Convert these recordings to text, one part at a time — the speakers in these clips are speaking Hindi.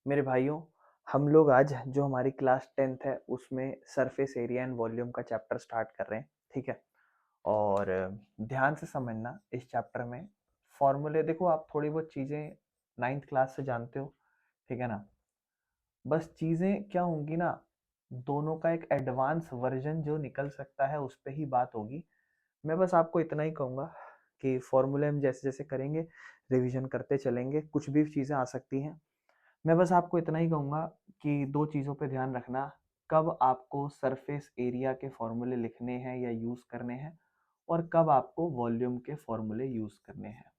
मेरे भाइयों, हम लोग आज जो हमारी क्लास 10th है उसमें सरफेस एरिया एंड वॉल्यूम का चैप्टर स्टार्ट कर रहे हैं, ठीक है। और ध्यान से समझना इस चैप्टर में फॉर्मूले देखो, आप थोड़ी बहुत चीज़ें 9th क्लास से जानते हो, ठीक है ना। बस चीज़ें क्या होंगी ना, दोनों का एक एडवांस वर्जन जो निकल सकता है उस पर ही बात होगी। मैं बस आपको इतना ही कहूँगा कि फॉर्मूले हम जैसे जैसे करेंगे रिवीजन करते चलेंगे, कुछ भी चीज़ें आ सकती हैं। मैं बस आपको इतना ही कहूँगा कि दो चीज़ों पे ध्यान रखना, कब आपको सरफेस एरिया के फॉर्मूले लिखने हैं या यूज़ करने हैं और कब आपको वॉल्यूम के फॉर्मूले यूज़ करने हैं।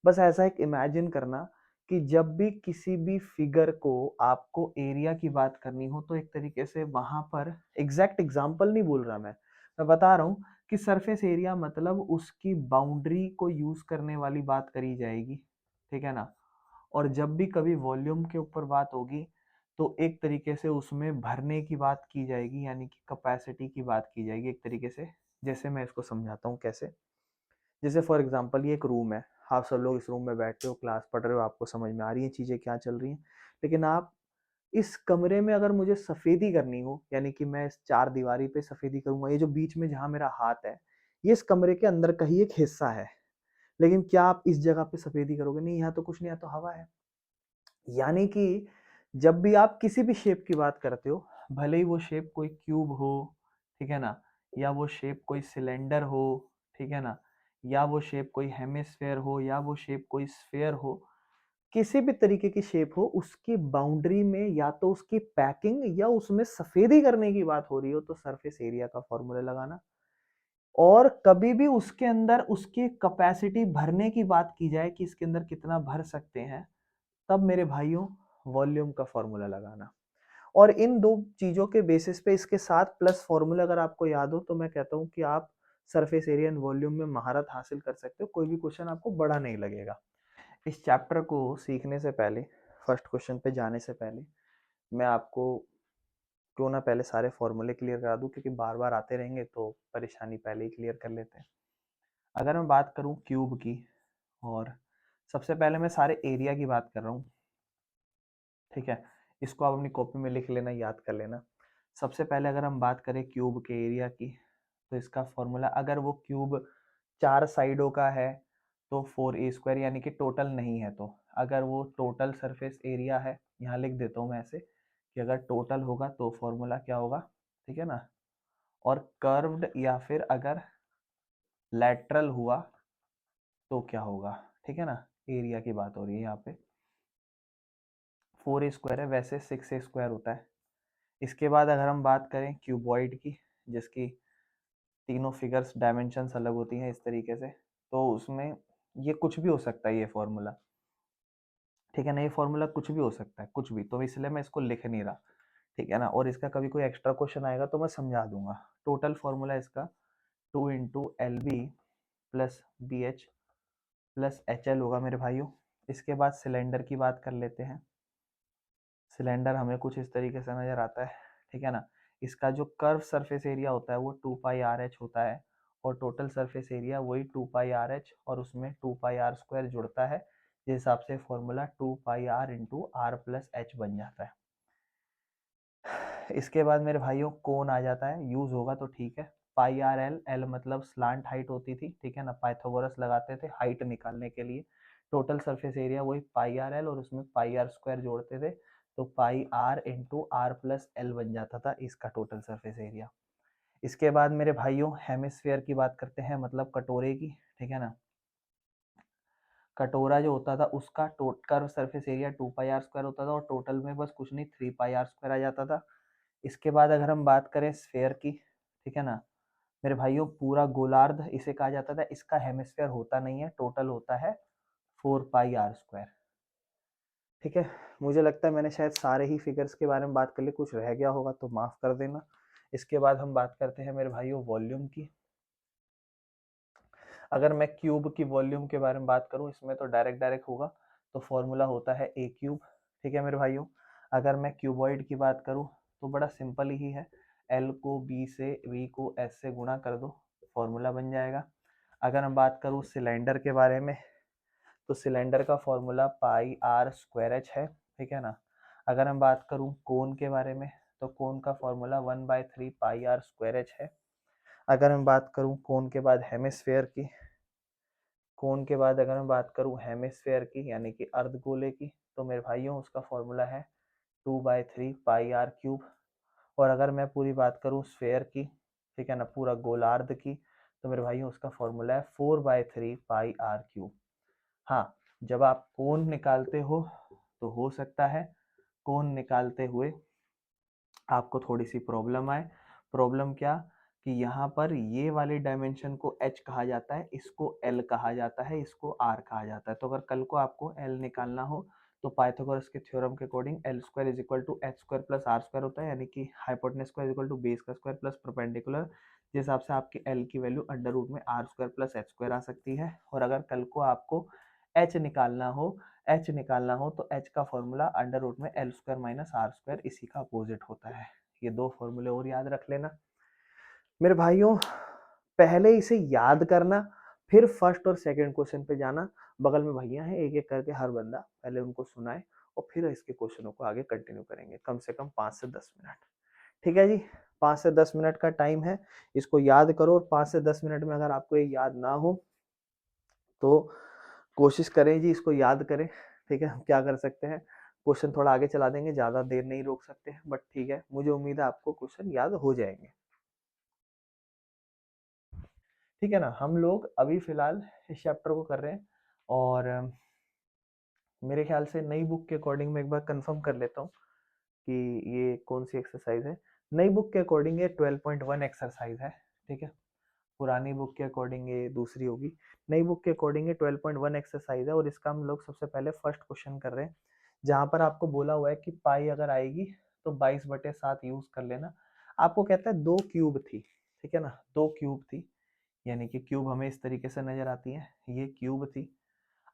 बस ऐसा एक इमेजिन करना कि जब भी किसी भी फिगर को आपको एरिया की बात करनी हो तो एक तरीके से वहां पर एग्जैक्ट एग्जांपल नहीं बोल रहा, मैं बता रहा हूँ कि सरफेस एरिया मतलब उसकी बाउंड्री को यूज करने वाली बात करी जाएगी, ठीक है ना। और जब भी कभी वॉल्यूम के ऊपर बात होगी तो एक तरीके से उसमें भरने की बात की जाएगी, यानी कि कैपेसिटी की बात की जाएगी एक तरीके से। जैसे मैं इसको समझाता हूँ कैसे। जैसे फॉर एग्जांपल ये एक रूम है, आप सब लोग इस रूम में बैठे हो, क्लास पढ़ रहे हो, आपको समझ में आ रही है चीज़ें क्या चल रही हैं। लेकिन आप इस कमरे में अगर मुझे सफ़ेदी करनी हो, यानी कि मैं इस चार दीवारी पे सफ़ेदी करूंगा, ये जो बीच में जहाँ मेरा हाथ है ये इस कमरे के अंदर का ही एक हिस्सा है। लेकिन क्या आप इस जगह पे सफ़ेदी करोगे? नहीं, यहाँ तो कुछ नहीं, यहाँ तो हवा है। यानी कि जब भी आप किसी भी शेप की बात करते हो, भले ही वो शेप कोई क्यूब हो, ठीक है ना, या वो शेप कोई सिलेंडर हो, ठीक है ना, या वो शेप कोई हेमिस्फेयर हो, या वो शेप कोई स्फेयर हो, किसी भी तरीके की शेप हो, उसकी बाउंड्री में या तो उसकी पैकिंग या उसमें सफेदी करने की बात हो रही हो तो सरफेस एरिया का फॉर्मूला लगाना। और कभी भी उसके अंदर उसकी कैपेसिटी भरने की बात की जाए कि इसके अंदर कितना भर सकते हैं, तब मेरे भाइयों वॉल्यूम का फॉर्मूला लगाना। और इन दो चीजों के बेसिस पे इसके साथ प्लस फॉर्मूला अगर आपको याद हो तो मैं कहता हूं कि आप सरफेस एरिया एंड वॉल्यूम में महारत हासिल कर सकते हो, कोई भी क्वेश्चन आपको बड़ा नहीं लगेगा। इस चैप्टर को सीखने से पहले, फर्स्ट क्वेश्चन पे जाने से पहले, मैं आपको क्यों ना पहले सारे फॉर्मूले क्लियर करा दूं, क्योंकि बार बार आते रहेंगे तो परेशानी पहले ही क्लियर कर लेते हैं। अगर मैं बात करूं क्यूब की, और सबसे पहले मैं सारे एरिया की बात कर रहा हूँ, ठीक है। इसको आप अपनी कॉपी में लिख लेना, याद कर लेना। सबसे पहले अगर हम बात करें क्यूब के एरिया की, तो इसका फॉर्मूला, अगर वो क्यूब चार साइडों का है तो 4a² यानी कि टोटल नहीं है। तो अगर वो टोटल सरफेस एरिया है, यहाँ लिख देता हूँ मैं ऐसे कि अगर टोटल होगा तो फॉर्मूला क्या होगा, ठीक है ना। और कर्व्ड या फिर अगर लैटरल हुआ तो क्या होगा, ठीक है ना। एरिया की बात हो रही है यहाँ पे। 4a² है, वैसे 6a² होता है। इसके बाद अगर हम बात करें क्यूबॉइड की, जिसकी तीनों फिगर्स डायमेंशंस अलग होती हैं इस तरीके से, तो उसमें ये कुछ भी हो सकता है ये फॉर्मूला, ठीक है ना। ये फॉर्मूला कुछ भी हो सकता है, कुछ भी, तो इसलिए मैं इसको लिख नहीं रहा, ठीक है ना। और इसका कभी कोई एक्स्ट्रा क्वेश्चन आएगा तो मैं समझा दूंगा। टोटल फॉर्मूला इसका 2 × LB plus BH plus HL होगा मेरे भाइयों। इसके बाद सिलेंडर की बात कर लेते हैं। सिलेंडर हमें कुछ इस तरीके से नजर आता है, ठीक है ना। इसका जो कर्व सरफेस एरिया होता है वो 2πRH होता है, और टोटल सरफेस एरिया वही 2πRH, और उसमें 2πr² जुड़ता है, जिस हिसाब से फॉर्मूला 2πr × R+H बन जाता है। इसके बाद मेरे भाइयों कोण आ जाता है, यूज होगा तो ठीक है। πRL, L मतलब स्लांट हाइट होती थी, ठीक है ना, पाइथागोरस लगाते थे हाइट निकालने के लिए। टोटल सरफेस एरिया वही πRL, और उसमें πr² जोड़ते थे, तो πr × R+L बन जाता था इसका टोटल सरफेस एरिया। इसके बाद मेरे भाइयों हेमिस्फेयर की बात करते हैं, मतलब कटोरे की, ठीक है ना। कटोरा जो होता था उसका कर्व सरफेस एरिया 2πr² होता था, और टोटल में बस कुछ नहीं 3πr² आ जाता था। इसके बाद अगर हम बात करें स्फेयर की, ठीक है ना, मेरे भाइयों पूरा गोलार्ध इसे कहा जाता था। इसका हेमिस्फेयर होता नहीं है, टोटल होता है 4πr², ठीक है। मुझे लगता है मैंने शायद सारे ही फिगर्स के बारे में बात कर ली, कुछ रह गया होगा तो माफ कर देना। इसके बाद हम बात करते हैं मेरे भाइयों वॉल्यूम की। अगर मैं क्यूब की वॉल्यूम के बारे में बात करूं, इसमें तो डायरेक्ट डायरेक्ट होगा, तो फॉर्मूला होता है a³, ठीक है मेरे भाइयों। अगर मैं क्यूबॉइड की बात करूं तो बड़ा सिंपल ही है, L को B से, V को S से गुणा कर दो, फॉर्मूला बन जाएगा। अगर हम बात करूं सिलेंडर के बारे में, तो सिलेंडर का फॉर्मूला πr² है, ठीक है ना। अगर मैं बात करूं कोन के बारे में, तो कोन का formula 1/3 pi R square H है। अगर मैं बात करूं कोन के बाद हेमिस्फेयर की, कोन के बाद अगर मैं बात करूं हेमिस्फेयर की यानी कि अर्धगोले की, तो मेरे भाइयों उसका फॉर्मूला है 2/3 पाई आर क्यूब। और अगर मैं पूरी बात करूं स्फेयर की, ठीक है ना, पूरा गोलार्ध की, तो मेरे भाइयों उसका फॉर्मूला है 4/3 पाई आर क्यूब। हाँ, जब आप कोण निकालते हो तो हो सकता है कोण निकालते हुए आपको थोड़ी सी प्रॉब्लम आए। प्रॉब्लम क्या, कि यहाँ पर ये वाली डायमेंशन को h कहा जाता है, इसको l कहा जाता है, इसको r कहा जाता है। तो अगर कल को आपको l निकालना हो तो पाइथागोरस के थ्योरम के according L square is equal to H square plus R square होता है, यानी कि hypotenuse square is equal to base का स्क्वायर प्लस परपेंडिकुलर, जिस हिसाब से आपकी l की वैल्यू अंडर रूट में R square plus H square आ सकती है। और अगर कल को आपको h निकालना हो, तो h का फॉर्मूला अंडर रूट में L square minus R square, इसी का अपोजिट होता है। ये दो फॉर्मूले और याद रख लेना मेरे भाइयों। पहले इसे याद करना, फिर फर्स्ट और सेकंड क्वेश्चन पे जाना। बगल में भैया हैं, एक एक करके हर बंदा पहले उनको सुनाए और फिर इसके क्वेश्चनों को आगे कंटिन्यू करेंगे, कम से कम 5 से 10 मिनट। ठीक है जी, 5 से 10 मिनट का टाइम है, इसको याद करो। और 5 से 10 मिनट में अगर आपको ये याद ना हो तो कोशिश करें जी इसको याद करें। ठीक है, हम क्या कर सकते हैं, क्वेश्चन थोड़ा आगे चला देंगे, ज्यादा देर नहीं रोक सकते, बट ठीक है, मुझे उम्मीद है आपको क्वेश्चन याद हो जाएंगे। ठीक है ना, हम लोग अभी फिलहाल इस चैप्टर को कर रहे हैं। और मेरे ख्याल से नई बुक के अकॉर्डिंग मैं एक बार कंफर्म कर लेता हूँ कि ये कौन सी एक्सरसाइज है। नई बुक के अकॉर्डिंग ये 12.1 एक्सरसाइज है। ठीक है, पुरानी बुक के अकॉर्डिंग ये दूसरी होगी। नई बुक के अकॉर्डिंग ये 12.1 एक्सरसाइज है, और इसका हम लोग सबसे पहले फर्स्ट क्वेश्चन कर रहे हैं, जहां पर आपको बोला हुआ है कि पाई अगर आएगी तो 22/7 यूज कर लेना। आपको कहता है 2 क्यूब थी, ठीक है ना, 2 क्यूब थी, यानी कि क्यूब हमें इस तरीके से नजर आती है, ये क्यूब थी।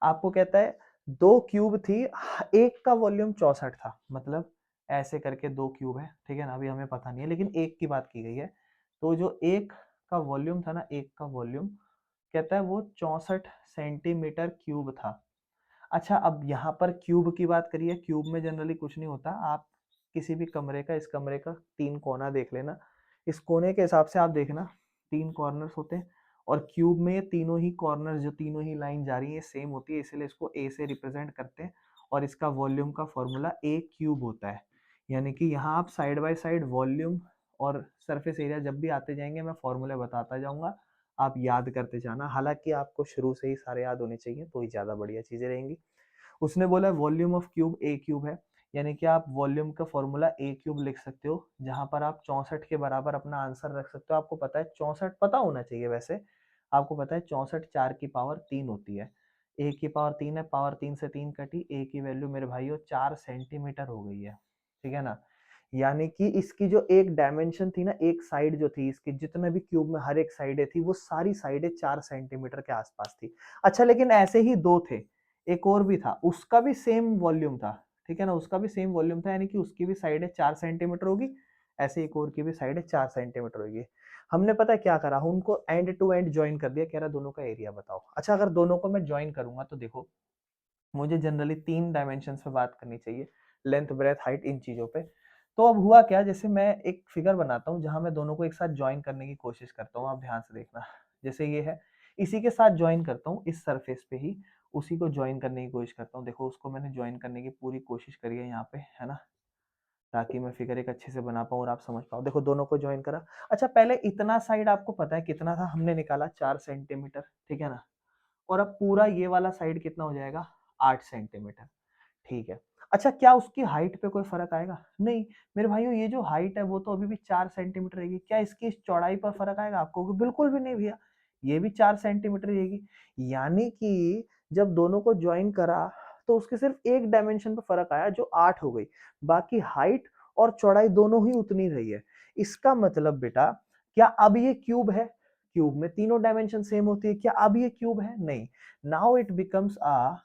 आपको कहता है 2 क्यूब थी, एक का वॉल्यूम 64 था, मतलब ऐसे करके 2 क्यूब है, ठीक है ना, अभी हमें पता नहीं है लेकिन एक की बात की गई है। तो जो एक का वॉल्यूम था ना, एक का वॉल्यूम कहता है वो 64 सेंटीमीटर क्यूब था। अच्छा, अब यहाँ पर क्यूब की बात करिए, क्यूब में जनरली कुछ नहीं होता, आप किसी भी कमरे का, इस कमरे का 3 कोना देख लेना, इस कोने के हिसाब से आप देखना 3 कॉर्नर्स होते हैं, और क्यूब में ये तीनों ही कॉर्नर्स, जो तीनों ही लाइन जा रही है सेम होती है, इसलिए इसको ए से रिप्रेजेंट करते हैं। और इसका वॉल्यूम का फॉर्मूला ए क्यूब होता है। यानी कि यहाँ आप साइड बाय साइड वॉल्यूम और सरफेस एरिया जब भी आते जाएंगे मैं फॉर्मूले बताता जाऊंगा, आप याद करते जाना। हालांकि आपको शुरू से ही सारे याद होने चाहिए, तो ही ज्यादा बढ़िया चीजें रहेंगी। उसने बोला volume of cube A cube है, यानी कि आप वॉल्यूम का फॉर्मूला ए क्यूब लिख सकते हो, जहां पर आप 64 के बराबर अपना आंसर रख सकते हो। आपको पता है 64 पता होना चाहिए वैसे, आपको पता है 64 4 की पावर 3 होती है, ए की पावर 3 है, पावर 3 से 3 कटी, ए की वैल्यू मेरे भाइयों 4 सेंटीमीटर हो गई है। ठीक है ना, यानी कि इसकी जो एक डायमेंशन थी ना, एक साइड जो थी इसकी, जितने भी क्यूब में हर एक साइडें थी, वो सारी साइडें 4 सेंटीमीटर के आसपास थी। अच्छा, लेकिन ऐसे ही दो थे, एक और भी था, उसका भी सेम वॉल्यूम था, ठीक है ना, उसका भी सेम वॉल्यूम था, यानी कि उसकी भी साइड 4 सेंटीमीटर होगी, ऐसे एक और की भी साइड 4 सेंटीमीटर होगी। हमने पता है क्या करा, उनको एंड टू एंड ज्वाइन कर दिया, कह रहा दोनों का एरिया बताओ। अच्छा, अगर दोनों को मैं ज्वाइन करूंगा तो देखो, मुझे जनरली 3 डायमेंशन पे बात करनी चाहिए, लेंथ ब्रेथ हाइट, इन चीजों पे। तो अब हुआ क्या, जैसे मैं एक फिगर बनाता हूँ जहां मैं दोनों को एक साथ ज्वाइन करने की कोशिश करता हूँ, आप ध्यान से देखना, जैसे ये है, इसी के साथ ज्वाइन करता हूँ, इस सरफेस पे ही उसी को ज्वाइन करने की कोशिश करता हूँ। देखो, उसको मैंने ज्वाइन करने की पूरी कोशिश करी है यहाँ पे, है ना, ताकि मैं फिगर एक अच्छे से बना पाऊँ और आप समझ पाओ। देखो, दोनों को ज्वाइन करा। अच्छा, पहले इतना साइड आपको पता है कितना था, हमने निकाला 4 सेंटीमीटर, ठीक है ना, और अब पूरा ये वाला साइड कितना हो जाएगा, 8 सेंटीमीटर। ठीक है। अच्छा, क्या उसकी हाइट पे कोई फर्क आएगा, नहीं मेरे भाइयों, ये जो हाइट है वो तो अभी भी 4 सेंटीमीटर रहेगी। क्या इसकी इस चौड़ाई पर फर्क आएगा आपको, बिल्कुल भी नहीं भैया, ये भी 4 सेंटीमीटर रहेगी। यानी कि जब दोनों को ज्वाइन करा तो उसके सिर्फ एक डायमेंशन पे फर्क आया, जो 8 हो गई, बाकी हाइट और चौड़ाई दोनों ही उतनी रही है। इसका मतलब बेटा, क्या अब ये क्यूब है, क्यूब में तीनों डायमेंशन सेम होती है, क्या अब ये क्यूब है, नहीं। Now it becomes a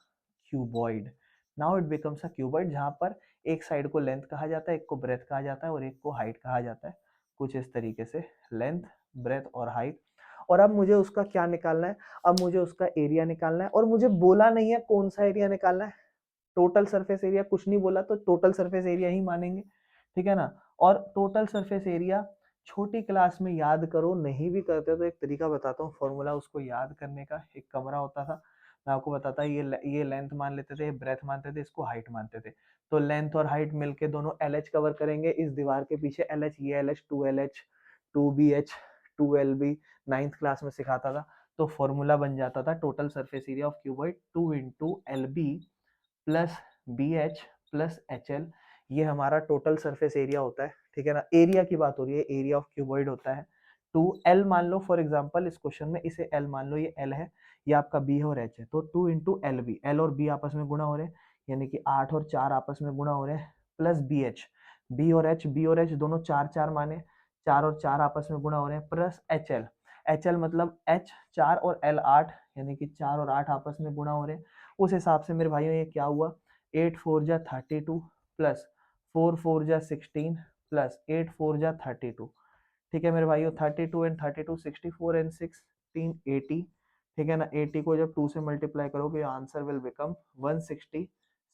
cuboid, now it becomes a cuboid, जहां पर एक साइड को लेंथ कहा जाता है, एक को ब्रेथ कहा जाता है, और एक को हाइट कहा जाता है, कुछ इस तरीके से, लेंथ, ब्रेथ और हाइट। और अब मुझे उसका क्या निकालना है, अब मुझे उसका एरिया निकालना है, और मुझे बोला नहीं है कौन सा एरिया निकालना है, टोटल सरफेस एरिया कुछ नहीं बोला तो टोटल सरफेस एरिया ही मानेंगे, ठीक है ना। और टोटल सरफेस एरिया छोटी क्लास में याद करो, नहीं भी करते तो एक तरीका बताता हूँ फॉर्मूला उसको याद करने का। एक कमरा होता था, मैं आपको बताता, ये लेंथ मान लेते थे, ब्रेथ मानते थे, इसको हाइट मानते थे। तो लेंथ और हाइट मिलके दोनों LH कवर करेंगे, इस दीवार के पीछे LH, ये LH 2LH 2BH 2LB, 9th class में सिखाता था। तो फॉर्मूला बन जाता था total surface area of cuboid 2 into LB plus BH plus HL, ये हमारा टोटल सरफेस एरिया होता है, ठीक है ना। एरिया की बात हो रही है, एरिया ऑफ क्यूबॉइड होता है 2L मान लो फॉर एग्जांपल, इस क्वेश्चन में इसे L मान लो, ये L है, ये आपका B है और H है, तो 2 इंटू LB, L और B आपस में गुणा हो रहे हैं, यानी कि 8 और 4 आपस में गुणा हो रहे हैं, प्लस BH, B और H दोनों 4 4 माने, 4 और 4 आपस में गुणा हो रहे हैं, प्लस HL, HL मतलब H 4 और L 8, यानी कि 4 और 8 आपस में गुणा हो रहे हैं। उस हिसाब से मेरे भाइयों ये क्या हुआ, 8 4 जा 32 प्लस 4 4 जा 16 प्लस 8 4 जा 32, ठीक है मेरे भाइयों। 32 एंड 32 64 एंड 6 3 80, ठीक है ना। 80 को जब 2 से मल्टीप्लाई करोगे answer will become 160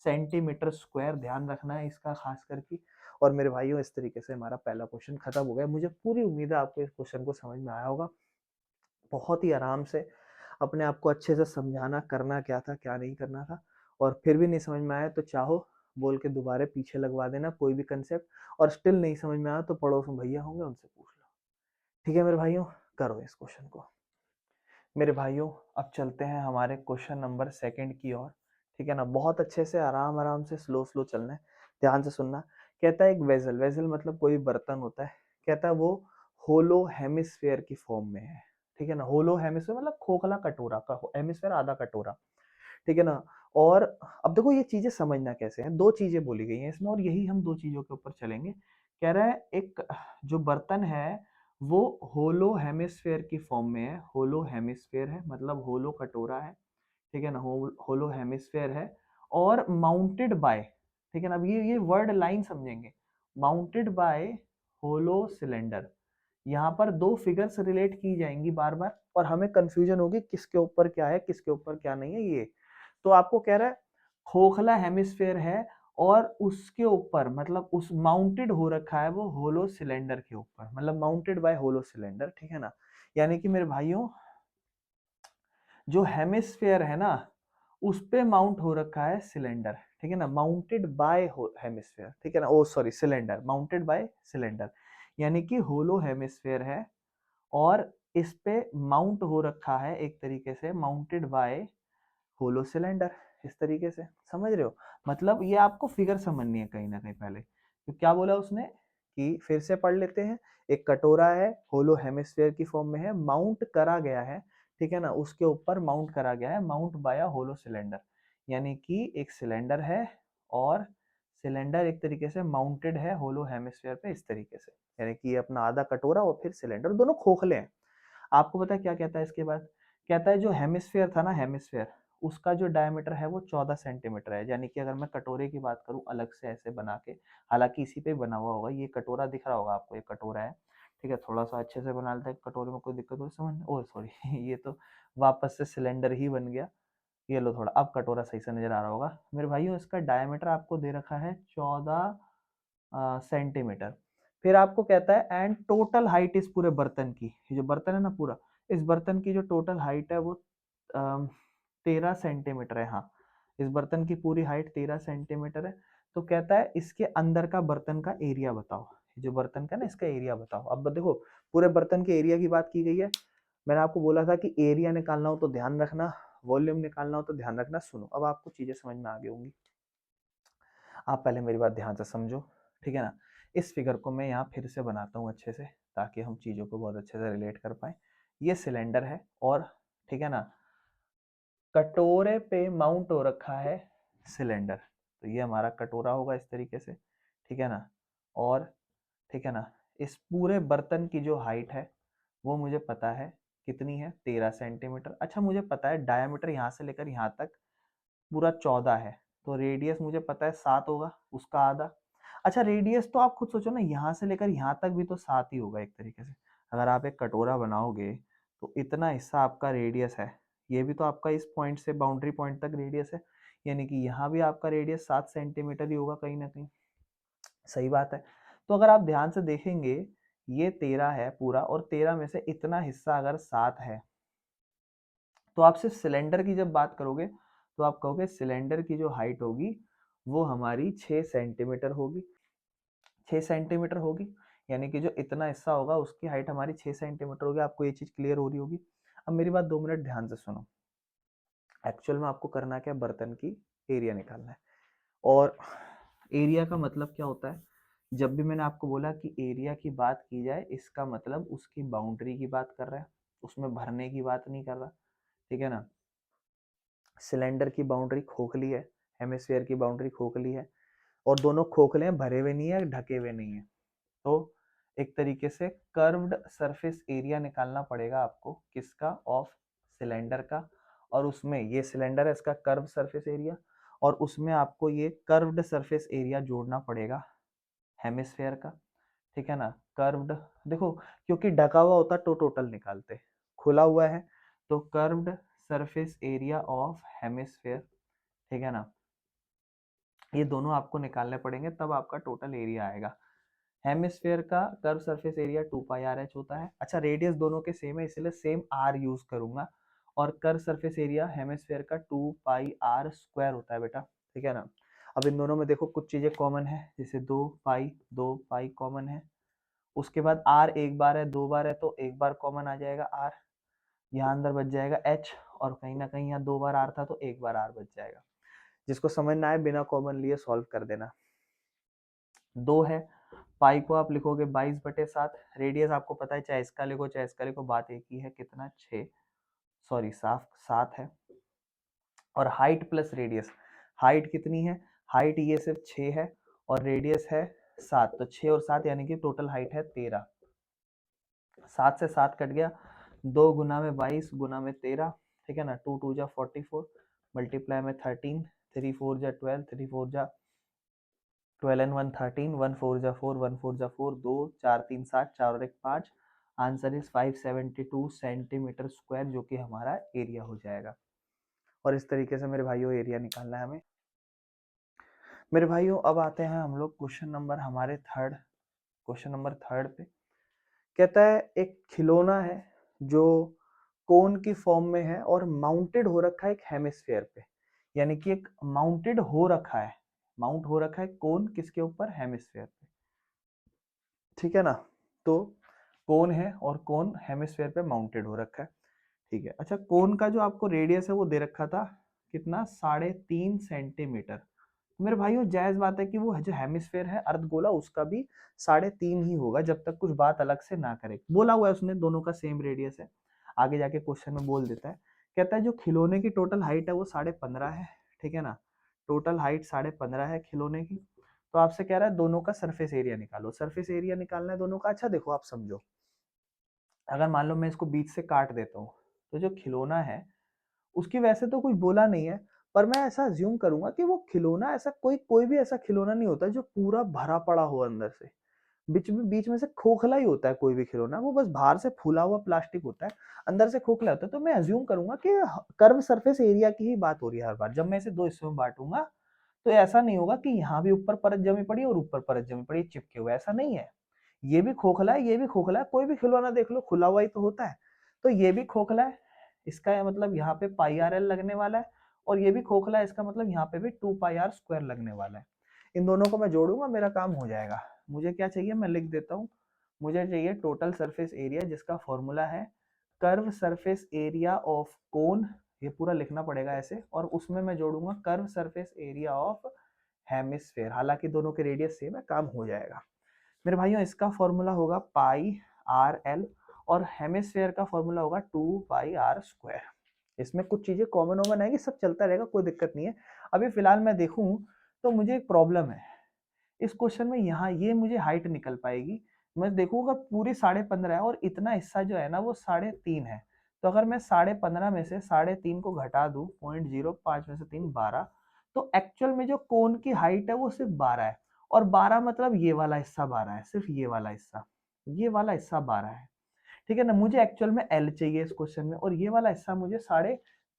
centimetre square, ध्यान रखना है इसका खास करके। और मेरे भाइयों इस तरीके से हमारा पहला क्वेश्चन खत्म हो गया। मुझे पूरी उम्मीद है आपको इस क्वेश्चन को समझ में आया होगा। बहुत ही आराम से अपने आप को अच्छे से समझाना, करना क्या था क्या नहीं करना था। और फिर भी नहीं समझ में आया तो चाहो बोल के दोबारा पीछे लगवा देना कोई भी कंसेप्ट, और स्टिल नहीं समझ में आया तो पड़ोस में भैया होंगे उनसे पूछ लो, ठीक है मेरे भाइयों। करो इस क्वेश्चन को। मेरे भाइयों अब चलते हैं हमारे क्वेश्चन नंबर सेकंड की ओर, ठीक है ना। बहुत अच्छे से आराम आराम से स्लो स्लो चलना है, ध्यान से सुनना। कहता है एक वेसल, वेसल मतलब कोई बर्तन होता है, कहता है वो होलो हेमिस्फेयर की फॉर्म में है, ठीक है ना। होलो हेमिस्फेयर मतलब खोखला कटोरा का, हेमिस्फेयर आधा कटोरा, ठीक है ना। और अब देखो ये चीजें समझना कैसे है, दो चीजें बोली गई हैं इसमें और यही हम दो चीजों के ऊपर चलेंगे। कह रहा है एक जो बर्तन है वो होलो हेमिस्फेयर की फॉर्म में है, होलो हेमिस्फेयर है मतलब होलो कटोरा है, ठीक है ना। होलो हेमिस्फेयर है और माउंटेड बाय, ठीक है ना। अब ये वर्ड लाइन समझेंगे, माउंटेड बाय होलो सिलेंडर। यहाँ पर दो फिगर्स रिलेट की जाएंगी बार बार और हमें कंफ्यूजन होगी किसके ऊपर क्या है किसके ऊपर क्या नहीं है। ये तो आपको कह रहा है खोखला हेमिस्फेयर है और उसके ऊपर मतलब उस माउंटेड हो रखा है वो होलो सिलेंडर के ऊपर, मतलब माउंटेड बाय होलो सिलेंडर, ठीक है ना। यानी कि मेरे भाइयों जो हेमिस्फेयर है ना उस पे माउंट हो रखा है सिलेंडर, ठीक है ना। माउंटेड बाय हेमिस्फेयर, ठीक है ना। Oh sorry cylinder, mounted by cylinder, यानी कि होलो हेमिस्फेयर है और इस पे माउंट हो रखा है एक तरीके से, माउंटेड बाय होलो सिलेंडर, इस तरीके से समझ रहे हो। मतलब ये आपको फिगर समझनी है कहीं ना कहीं पहले। तो क्या बोला उसने कि फिर से पढ़ लेते हैं, एक कटोरा है होलो हेमिस्फेयर की फॉर्म में है, माउंट करा गया है, ठीक है ना। उसके ऊपर माउंट करा गया है, माउंट बाय होलो सिलेंडर, यानी कि एक सिलेंडर है और सिलेंडर एक तरीके से माउंटेड है होलो हेमिस्फेयर पे इस तरीके से, यानी कि ये अपना आधा कटोरा और फिर सिलेंडर दोनों खोखले हैं। आपको पता है क्या कहता है इसके बाद, कहता है जो हेमिस्फेयर था ना, हेमिस्फेयर उसका जो डायमीटर है वो 14 सेंटीमीटर है। यानी कि अगर मैं कटोरे की बात करूं अलग से ऐसे बना के, हालांकि इसी पे बना हुआ होगा, ये कटोरा दिख रहा होगा आपको, ये कटोरा है, ठीक है। थोड़ा सा अच्छे से बना लेते हैं कटोरे में, कोई दिक्कत हो समझ, ओ सॉरी ये तो वापस से सिलेंडर ही बन गया। ये लो थोड़ा, अब कटोरा सही से नजर आ रहा होगा मेरे भाइयों। इसका डायमीटर आपको दे रखा है 14 सेंटीमीटर। फिर आपको कहता है एंड टोटल हाइट इस पूरे बर्तन की, ये जो बर्तन है ना पूरा, इस बर्तन की जो टोटल हाइट है वो 13 सेंटीमीटर है। हाँ, इस बर्तन की पूरी हाइट 13 सेंटीमीटर है। तो कहता है इसके अंदर का बर्तन का एरिया बताओ, जो बर्तन का ना इसका एरिया बताओ। अब देखो पूरे बर्तन के एरिया की बात की गई है। मैंने आपको बोला था कि एरिया निकालना हो तो ध्यान रखना, वॉल्यूम निकालना हो तो ध्यान रखना। सुनो अब आपको चीजें समझ में आ गई होंगी, आप पहले मेरी बात ध्यान से समझो, ठीक है ना। इस फिगर को मैं यहाँ फिर से बनाता हूँ अच्छे से ताकि हम चीज़ों को बहुत अच्छे से रिलेट कर पाए। ये सिलेंडर है और ठीक है ना, कटोरे पे माउंट हो रखा है सिलेंडर, तो ये हमारा कटोरा होगा इस तरीके से, ठीक है ना। और ठीक है ना, इस पूरे बर्तन की जो हाइट है वो मुझे पता है कितनी है, 13 सेंटीमीटर। अच्छा मुझे पता है डायमीटर यहाँ से लेकर यहाँ तक पूरा 14 है, तो रेडियस मुझे पता है 7 होगा, उसका आधा। अच्छा रेडियस तो आप खुद सोचो ना, यहाँ से लेकर यहाँ तक भी तो 7 ही होगा एक तरीके से। अगर आप एक कटोरा बनाओगे तो इतना हिस्सा आपका रेडियस है, ये भी तो आपका इस पॉइंट से बाउंड्री पॉइंट तक रेडियस है, यानी कि यहाँ भी आपका रेडियस 7 सेंटीमीटर ही होगा कहीं ना कहीं। सही बात है। तो अगर आप ध्यान से देखेंगे, ये 13 है पूरा, और 13 में से इतना हिस्सा अगर 7 है, तो आप सिर्फ सिलेंडर की जब बात करोगे तो आप कहोगे सिलेंडर की जो हाइट होगी वो हमारी 6 सेंटीमीटर होगी। 6 सेंटीमीटर होगी, यानी कि जो इतना हिस्सा होगा उसकी हाइट हमारी 6 सेंटीमीटर होगी। आपको ये चीज क्लियर हो रही होगी। अब मेरी बात 2 मिनट ध्यान से सुनो। एक्चुअल में आपको करना क्या है, बर्तन की एरिया निकालना है। और एरिया का मतलब क्या होता है, जब भी मैंने आपको बोला कि एरिया की बात की जाए, इसका मतलब उसकी बाउंड्री की बात कर रहा है, उसमें भरने की बात नहीं कर रहा। ठीक है ना। सिलेंडर की बाउंड्री खोखली है, हेमिस्फीयर की बाउंड्री खोखली है, और दोनों खोखले हैं, भरे हुए नहीं है, ढके हुए नहीं है। तो एक तरीके से कर्व्ड सरफेस एरिया निकालना पड़ेगा आपको, किसका, ऑफ सिलेंडर का। और उसमें ये सिलेंडर है, इसका कर्व सरफेस एरिया, और उसमें आपको ये कर्व्ड सरफेस एरिया जोड़ना पड़ेगा हेमिस्फेयर का। ठीक है ना। कर्व्ड, देखो क्योंकि ढका हुआ होता तो टोटल निकालते, खुला हुआ है तो curved surface area of hemisphere. ठीक है ना। ये दोनों आपको निकालने पड़ेंगे, तब आपका टोटल एरिया आएगा। हेमिस्फेयर का curve surface area 2πr h होता है। अच्छा, रेडियस दोनों के सेम है इसलिए सेम r यूज करूंगा। और कर्व सरफेस एरिया हेमिस्फेयर का 2πr² होता है बेटा। ठीक है ना। अब इन दोनों में देखो कुछ चीजें कॉमन है, जैसे 2 पाई कॉमन है। उसके बाद r एक बार है, 2 बार है, तो एक बार कॉमन आ जाएगा r, यहाँ अंदर बच जाएगा h, और कहीं ना कहीं यहाँ 2 बार r था तो एक बार r बच जाएगा। जिसको समझ ना आए बिना कॉमन लिए सॉल्व कर देना। 2 है, पाई को आप लिखोगे 22/7। रेडियस आपको पता है, चाहे इसका लिखो चाहे इसका लिखो, बात एक ही है, कितना, 6, सॉरी साफ 7 है। और हाइट प्लस रेडियस, हाइट कितनी है, हाइट ये सिर्फ 6 है और रेडियस है 7, तो 6 और 7 यानी कि टोटल हाइट है 13। 7 से 7 कट गया, 2 गुना में 22 गुना में 13। ठीक है ना। 2 2 जा 44, मल्टीप्लाई में 13, 3 4 जा 12, 3 4 जा 12 and 1 13, 1 4 जा 4, 1 4 जा 4, 2 4 3 7, 4 और 1 5। आंसर इज 572 सेंटीमीटर स्क्वायर, जो कि हमारा एरिया हो जाएगा। और इस तरीके से मेरे भाइयों एरिया निकालना है हमें। मेरे भाइयों अब आते हैं हम लोग क्वेश्चन नंबर हमारे थर्ड, क्वेश्चन नंबर थर्ड पे। कहता है एक खिलौना है जो कोन की फॉर्म में है और माउंटेड हो रखा है एक हेमिस्फेयर पे, यानी कि एक माउंटेड हो रखा है, माउंट हो रखा है कोन किसके ऊपर, हेमिस्फेयर पे। ठीक है ना। तो कोन है और कोन हेमिस्फेयर पे माउंटेड हो रखा है। ठीक है। अच्छा, कोन का जो आपको रेडियस है वो दे रखा था कितना, 3.5 सेंटीमीटर। मेरे भाइयों जायज बात है कि वो जो हेमिस्फेयर है अर्धगोला, उसका भी 3.5 ही होगा, जब तक कुछ बात अलग से ना करे। बोला हुआ है उसने, दोनों का सेम रेडियस है, आगे जाके क्वेश्चन में बोल देता है। कहता है जो खिलौने की टोटल हाइट है वो 15.5 है। ठीक है ना। टोटल हाइट 15.5 है खिलौने की। तो आपसे कह रहा है दोनों का सरफेस एरिया निकालो। सरफेस एरिया निकालना है दोनों का। अच्छा देखो, आप समझो, अगर मान लो मैं इसको बीच से काट देता हूँ, तो जो खिलौना है उसकी वैसे तो कुछ बोला नहीं है, पर मैं ऐसा अज्यूम करूंगा कि वो खिलौना ऐसा कोई कोई भी ऐसा खिलौना नहीं होता जो पूरा भरा पड़ा हो अंदर से। बीच में से खोखला ही होता है कोई भी खिलौना, वो बस बाहर से फूला हुआ प्लास्टिक होता है, अंदर से खोखला होता है। तो मैं अज्यूम करूंगा कि कर्व सरफेस एरिया की ही बात हो रही है हर बार। जब मैं इसे दो हिस्सों में बांटूंगा तो ऐसा नहीं होगा कि यहाँ भी ऊपर परत जमी पड़ी और ऊपर परत जमी पड़ी चिपके हुए, ऐसा नहीं है। ये भी खोखला है, ये भी खोखला है, कोई भी खिलौना देख लो खुला हुआ ही तो होता है। तो ये भी खोखला है, इसका मतलब यहाँ पे πrl लगने वाला है, और ये भी खोखला है, इसका मतलब यहाँ पे भी 2πr² लगने वाला है। इन दोनों को मैं जोड़ूंगा, मेरा काम हो जाएगा। मुझे क्या चाहिए मैं लिख देता हूँ। मुझे चाहिए टोटल सरफेस एरिया, जिसका फॉर्मूला है कर्व सरफेस एरिया ऑफ कोन, ये पूरा लिखना पड़ेगा ऐसे, और उसमें मैं जोड़ूंगा curve surface area of hemisphere. हालांकि दोनों के रेडियस सेम है, काम हो जाएगा। मेरे भाइयों इसका फॉर्मूला होगा πrl, और हेमिस्फेयर का फॉर्मूला होगा 2πr²। इसमें कुछ चीजें कॉमन वॉमन आएगी, सब चलता रहेगा, कोई दिक्कत नहीं है। अभी फिलहाल मैं देखूं तो मुझे एक प्रॉब्लम है इस क्वेश्चन में, यहाँ ये मुझे हाइट निकल पाएगी। मैं देखूंगा पूरी 15.5 है और इतना हिस्सा जो है ना वो 3.5 है। तो अगर मैं 15.5 में से 3.5 को घटा दूं, 0.05 में से 3 12, तो एक्चुअल में जो कोन की हाइट है वो सिर्फ 12 है। और 12 मतलब ये वाला हिस्सा 12 है, सिर्फ ये वाला हिस्सा, ये वाला हिस्सा 12 है। ठीक है ना। मुझे एक्चुअल में एल चाहिए इस क्वेश्चन में, और ये वाला हिस्सा मुझे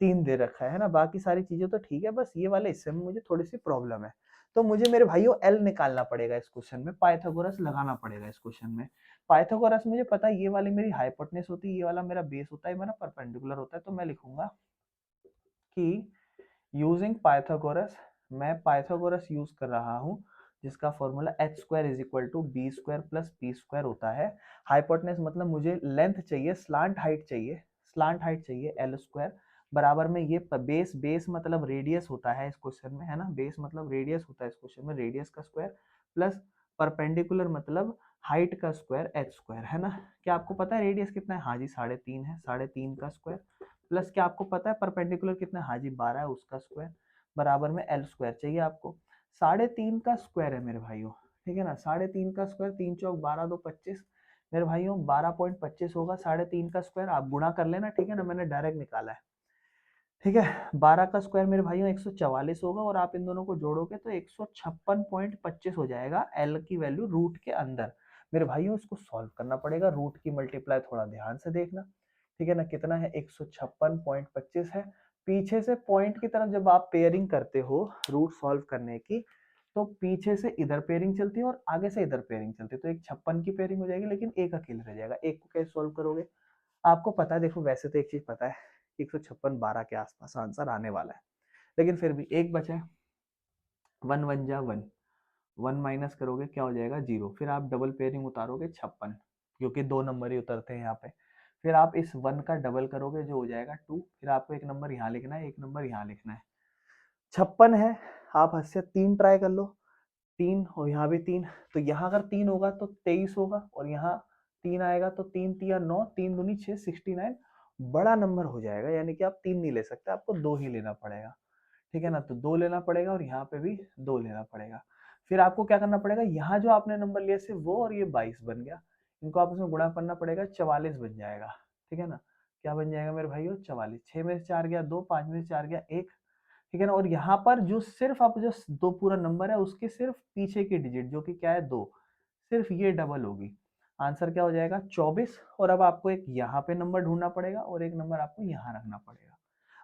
3 दे रखा है ना, बाकी सारी चीजें तो ठीक है, बस ये वाले हिस्से में मुझे थोड़ी सी प्रॉब्लम है। तो मुझे मेरे भाइयों एल निकालना पड़ेगा इस क्वेश्चन में, पाइथागोरस लगाना पड़ेगा इस क्वेश्चन में। पाइथागोरस मुझे पता है ये वाली मेरी हाइपोटेनस होती है, ये वाला मेरा बेस होता है, मेरा परपेंडिकुलर होता है, तो मैं लिखूंगा कि यूजिंग पाइथागोरस, मैं पाइथागोरस यूज कर रहा हूँ, जिसका फॉर्मूला H square is equal to B square plus P square होता है। हाइपोटेनस मतलब मुझे लेंथ चाहिए, स्लांट हाइट चाहिए, स्लांट हाइट चाहिए एल स्क्वायर, बराबर में ये बेस, बेस मतलब रेडियस होता है इस क्वेश्चन में, है ना, बेस मतलब रेडियस होता है इस क्वेश्चन में, रेडियस का स्क्वायर प्लस परपेंडिकुलर मतलब हाइट का स्क्वायर एच स्क्वायर, है ना। क्या आपको पता है रेडियस कितना है? हाँ जी 3.5 है, 3.5 का स्क्वायर प्लस क्या आपको पता है परपेंडिकुलर कितना है? हाँ जी 12 है, उसका स्क्वायर, बराबर में एल स्क्वायर चाहिए आपको। 3.5 का स्क्वायर है मेरे भाइयों, ठीक है ना, 3.5 का स्क्वायर, 3 चौक 12 2 25 मेरे भाइयों 12.25 होगा 3.5 का स्क्वायर, आप गुणा कर लेना, ठीक है ना, मैंने डायरेक्ट निकाला है, ठीक है। 12 का स्क्वायर मेरे भाइयों 144 होगा, और आप इन दोनों को जोड़ोगे तो 156.25 हो जाएगा एल की वैल्यू रूट के अंदर। मेरे भाइयों इसको सॉल्व करना पड़ेगा, रूट की मल्टीप्लाई थोड़ा ध्यान से देखना, ठीक है ना, कितना है 156.25 है। पीछे से पॉइंट की तरफ जब आप पेयरिंग करते हो रूट सॉल्व करने की, तो पीछे से इधर पेयरिंग चलती है और आगे से इधर पेयरिंग चलती है, तो एक 56 की पेयरिंग हो जाएगी, लेकिन एक अकेले रह जाएगा, एक को कैसे सॉल्व करोगे? आपको पता है, देखो वैसे तो एक चीज पता है, 156 12 के आसपास आंसर आने वाला है, लेकिन फिर भी एक बचा है, 1 1 जा 1, 1 माइनस करोगे क्या हो जाएगा 0, फिर आप डबल पेयरिंग उतारोगे 56, क्योंकि 2 नंबर ही उतरते हैं यहाँ पे, फिर आप इस 1 का डबल करोगे जो हो जाएगा 2, फिर आपको एक नंबर यहाँ लिखना है, एक नंबर यहाँ लिखना है, 56 है, आप हद से 3 ट्राई कर लो, 3 और यहाँ भी 3, तो यहाँ अगर 3 होगा तो 23 होगा, और यहाँ 3 आएगा तो 3 तिया 9, 3 दूनी 6, 69 बड़ा नंबर हो जाएगा, यानी कि आप 3 नहीं ले सकते, आपको 2 ही लेना पड़ेगा, ठीक है ना, तो 2 लेना पड़ेगा और यहाँ पे भी 2 लेना पड़ेगा। फिर आपको क्या करना पड़ेगा, यहाँ जो आपने नंबर लिया सिर्फ वो और ये 22 बन गया, इनको आपस में गुणा करना पड़ेगा, 44 बन जाएगा, ठीक है ना, क्या बन जाएगा मेरे भाइयों 44, 6 में से 4 गया 2, 5 में से 4 गया 1, ठीक है ना, और यहाँ पर जो सिर्फ आप जो 2 पूरा नंबर है उसके सिर्फ पीछे की डिजिट जो कि क्या है 2, सिर्फ ये डबल होगी, आंसर क्या हो जाएगा 24, और अब आपको एक यहाँ पे नंबर ढूंढना पड़ेगा और एक नंबर आपको यहाँ रखना पड़ेगा।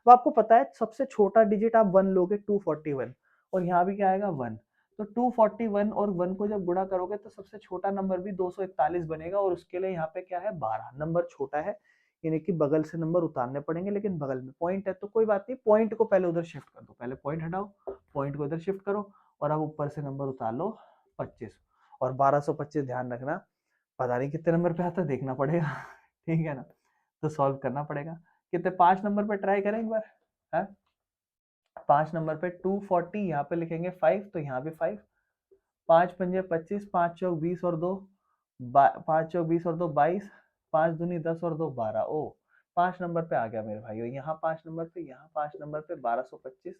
अब आपको पता है सबसे छोटा डिजिट आप 1 लोगे 241, और यहाँ भी क्या आएगा 1, तो 241 और 1 को जब गुणा करोगे तो सबसे छोटा नंबर भी 241 बनेगा, और उसके लिए यहाँ पे क्या है 12 नंबर छोटा है, यानी कि बगल से नंबर उतारने पड़ेंगे, लेकिन बगल में पॉइंट है तो कोई बात नहीं, पॉइंट को पहले उधर शिफ्ट कर दो, पहले पॉइंट हटाओ, पॉइंट को इधर शिफ्ट करो, और अब ऊपर से नंबर उतार लो 25, और 1225 ध्यान रखना, पता नहीं कितने नंबर पे आता है देखना पड़ेगा ठीक है ना, तो सॉल्व करना पड़ेगा, कितने 5 नंबर पे ट्राई करें एक बार, है 5 नंबर पे 240, यहाँ पे लिखेंगे 5, तो यहाँ भी 5, 5 पंजे 25, 5 चौक 20 और 2, 5 चौक 20 और 2 22, 5 दूनी 10 और 2 12, ओ 5 नंबर पे आ गया मेरे भाइयों, यहाँ 5 नंबर पे, यहाँ 5 नंबर पे 1225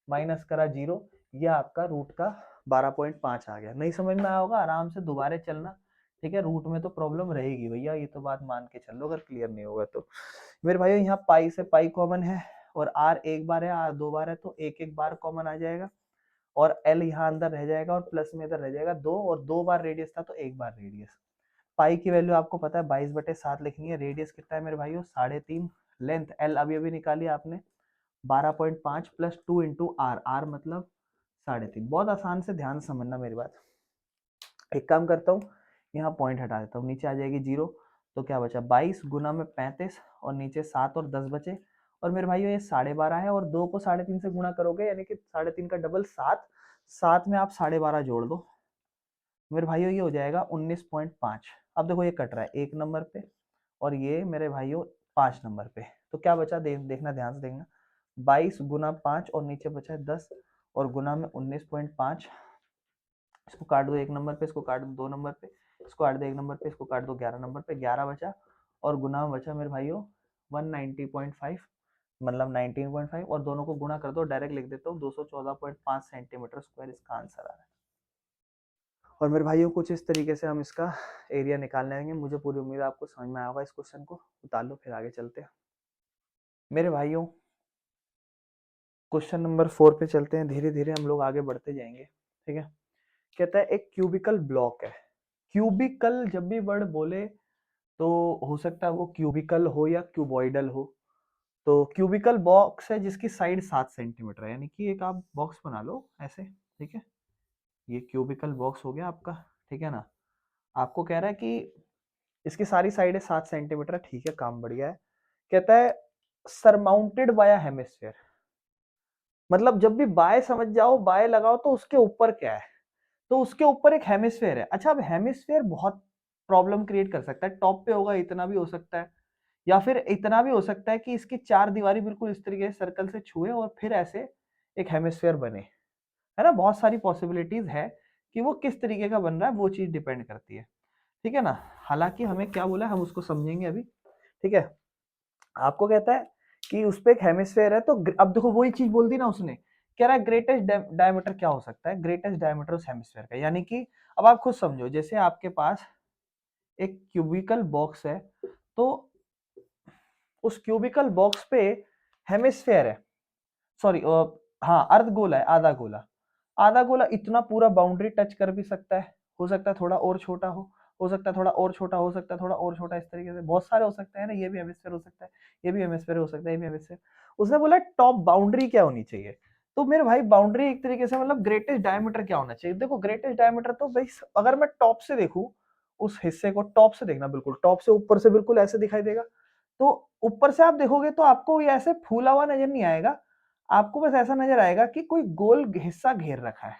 माइनस करा 0, ये आपका रूट का 12.5 आ गया। नहीं समझ में आया होगा आराम से दोबारा चलना, ठीक है, रूट में तो प्रॉब्लम रहेगी भैया, ये तो बात मान के चलो अगर क्लियर नहीं होगा तो। मेरे भाइयों यहाँ पाई से पाई कॉमन है, और आर एक बार है, आर 2 बार है, तो एक एक बार कॉमन आ जाएगा, और एल यहाँ अंदर रह जाएगा, और प्लस में इधर रह जाएगा 2, और 2 बार रेडियस था तो एक बार रेडियस। पाई की वैल्यू आपको पता है 22/7 लिखनी है, रेडियस कितना है मेरे भाइयों 3.5, लेंथ एल अभी अभी निकाली आपने 12.5 प्लस 2 इंटू आर, आर मतलब 3.5, बहुत आसान से ध्यान समझना मेरी बात। एक काम करता हूँ, यहाँ पॉइंट हटा देता हूँ, नीचे आ जाएगी 0, तो क्या बचा 22 गुना में 35, और नीचे 7 और 10 बचे, और मेरे भाइयों ये 12.5 है, और 2 को 3.5 से गुणा करोगे यानी कि 3.5 का डबल 7, 7 में आप 12.5 जोड़ दो, मेरे भाइयों ये हो जाएगा 19.5। अब देखो ये कट रहा है 1 नंबर पे, और ये मेरे भाइयों 5 नंबर पे, तो क्या बचा देखना ध्यान से देखना, 22 गुना 5 और नीचे बचा है 10, और गुना में 19.5, इसको काट दो 1 नंबर पे, इसको काट दो 2 नंबर पे, इसको काट दो 1 नंबर पे, इसको काट दो 11 नंबर पे, 11 बचा, और गुना में बचा मेरे भाइयों 190.5, मतलब 19.5, और दोनों को गुणा कर दो, डायरेक्ट लिख देता हूँ 214.5 सेंटीमीटर स्क्वायर इसका आंसर आ रहा है। और मेरे भाइयों कुछ इस तरीके से हम इसका एरिया निकालने आएंगे, मुझे पूरी उम्मीद है आपको समझ में आया होगा, इस क्वेश्चन को उतार लो फिर आगे चलते हैं। मेरे भाइयों क्वेश्चन नंबर 4 पे चलते हैं, धीरे धीरे हम लोग आगे बढ़ते जाएंगे, ठीक है। कहता है एक क्यूबिकल ब्लॉक है, क्यूबिकल जब भी वर्ड बोले तो हो सकता है वो क्यूबिकल हो या क्यूबॉइडल हो, तो क्यूबिकल बॉक्स है जिसकी साइड 7 सेंटीमीटर है, यानी कि एक आप बॉक्स बना लो ऐसे, ठीक है, ये क्यूबिकल बॉक्स हो गया आपका, ठीक है ना। आपको कह रहा है कि इसकी सारी साइडें 7 सेंटीमीटर है, ठीक है, काम बढ़िया है। कहता है सरमाउंटेड बाय हेमिस्फेयर, मतलब जब भी बाय समझ जाओ, बाय लगाओ तो उसके ऊपर क्या है, तो उसके ऊपर एक हेमिस्फेयर है। अच्छा, अब हेमिस्फेयर बहुत प्रॉब्लम क्रिएट कर सकता है, टॉप पे होगा इतना भी हो सकता है, या फिर इतना भी हो सकता है कि इसकी चार दीवारी बिल्कुल इस तरीके से सर्कल से छुए और फिर ऐसे एक हेमिस्फेयर बने, है ना। बहुत सारी पॉसिबिलिटीज है कि वो किस तरीके का बन रहा है, वो चीज डिपेंड करती है, ठीक है ना। हालांकि हमें क्या बोला है, हम उसको समझेंगे अभी, ठीक है। आपको कहता है कि उस पे एक हेमिस्फेयर है, तो अब देखो वही चीज बोल दी ना उसने, कह रहा है ग्रेटेस्ट डायमीटर क्या हो सकता है, ग्रेटेस्ट डायमीटर उस हेमिस्फेयर का, यानी कि अब आप खुद समझो, जैसे आपके पास एक क्यूबिकल बॉक्स है, तो उस क्यूबिकल बॉक्स पे हेमिस्फेयर है, सॉरी, हाँ अर्ध गोला है, आधा गोला, आधा गोला इतना पूरा बाउंड्री टच कर भी सकता है, हो सकता है थोड़ा और छोटा हो सकता है थोड़ा और छोटा, हो सकता है थोड़ा और छोटा, इस तरीके से बहुत सारे हो सकते हैं ना, ये भी हेमिस्फेयर हो सकता है, ये भी हेमिस्फेयर हो सकता है, ये भी हेमिस्फेयर। उसने बोला टॉप बाउंड्री क्या होनी चाहिए, तो मेरे भाई बाउंड्री एक तरीके से मतलब ग्रेटेस्ट डायमीटर क्या होना चाहिए। देखो ग्रेटेस्ट डायमीटर तो भाई अगर मैं टॉप से देखूं, उस हिस्से को टॉप से देखना, बिल्कुल टॉप से ऊपर से बिल्कुल ऐसे दिखाई देगा, तो ऊपर से आप देखोगे तो आपको ये ऐसे फूला हुआ नजर नहीं आएगा, आपको बस ऐसा नजर आएगा कि कोई गोल हिस्सा घेर रखा है,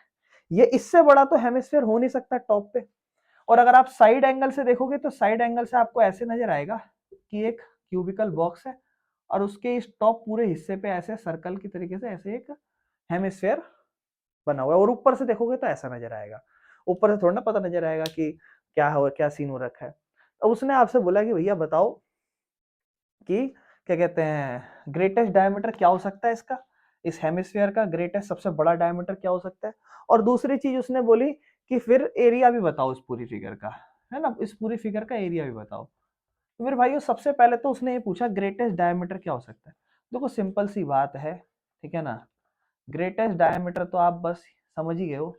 ये इससे बड़ा तो हेमिस्फेयर हो नहीं सकता टॉप पे। और अगर आप साइड एंगल से देखोगे तो साइड एंगल से आपको ऐसे नजर आएगा कि एक क्यूबिकल बॉक्स है और उसके इस टॉप पूरे हिस्से पे ऐसे सर्कल की तरीके से ऐसे एक हेमिस्फेयर बना हुआ है, और ऊपर से देखोगे तो ऐसा नजर आएगा, ऊपर से थोड़ा ना पता नजर आएगा कि क्या हो, क्या सीन हो रखा है। तो उसने आपसे बोला कि भैया बताओ कि क्या कहते हैं ग्रेटेस्ट डायमीटर क्या हो सकता है इसका, इस हेमिस्फीयर का ग्रेटेस्ट सबसे बड़ा डायमीटर क्या हो सकता है। और दूसरी चीज उसने बोली कि फिर एरिया भी बताओ इस पूरी फिगर का, है ना, इस पूरी फिगर का एरिया भी बताओ। तो मेरे भाइयों सबसे पहले तो उसने ये पूछा ग्रेटेस्ट डायमीटर क्या हो सकता है। देखो सिंपल सी बात है, ठीक है ना, ग्रेटेस्ट डायमीटर तो आप बस समझ ही गए हो,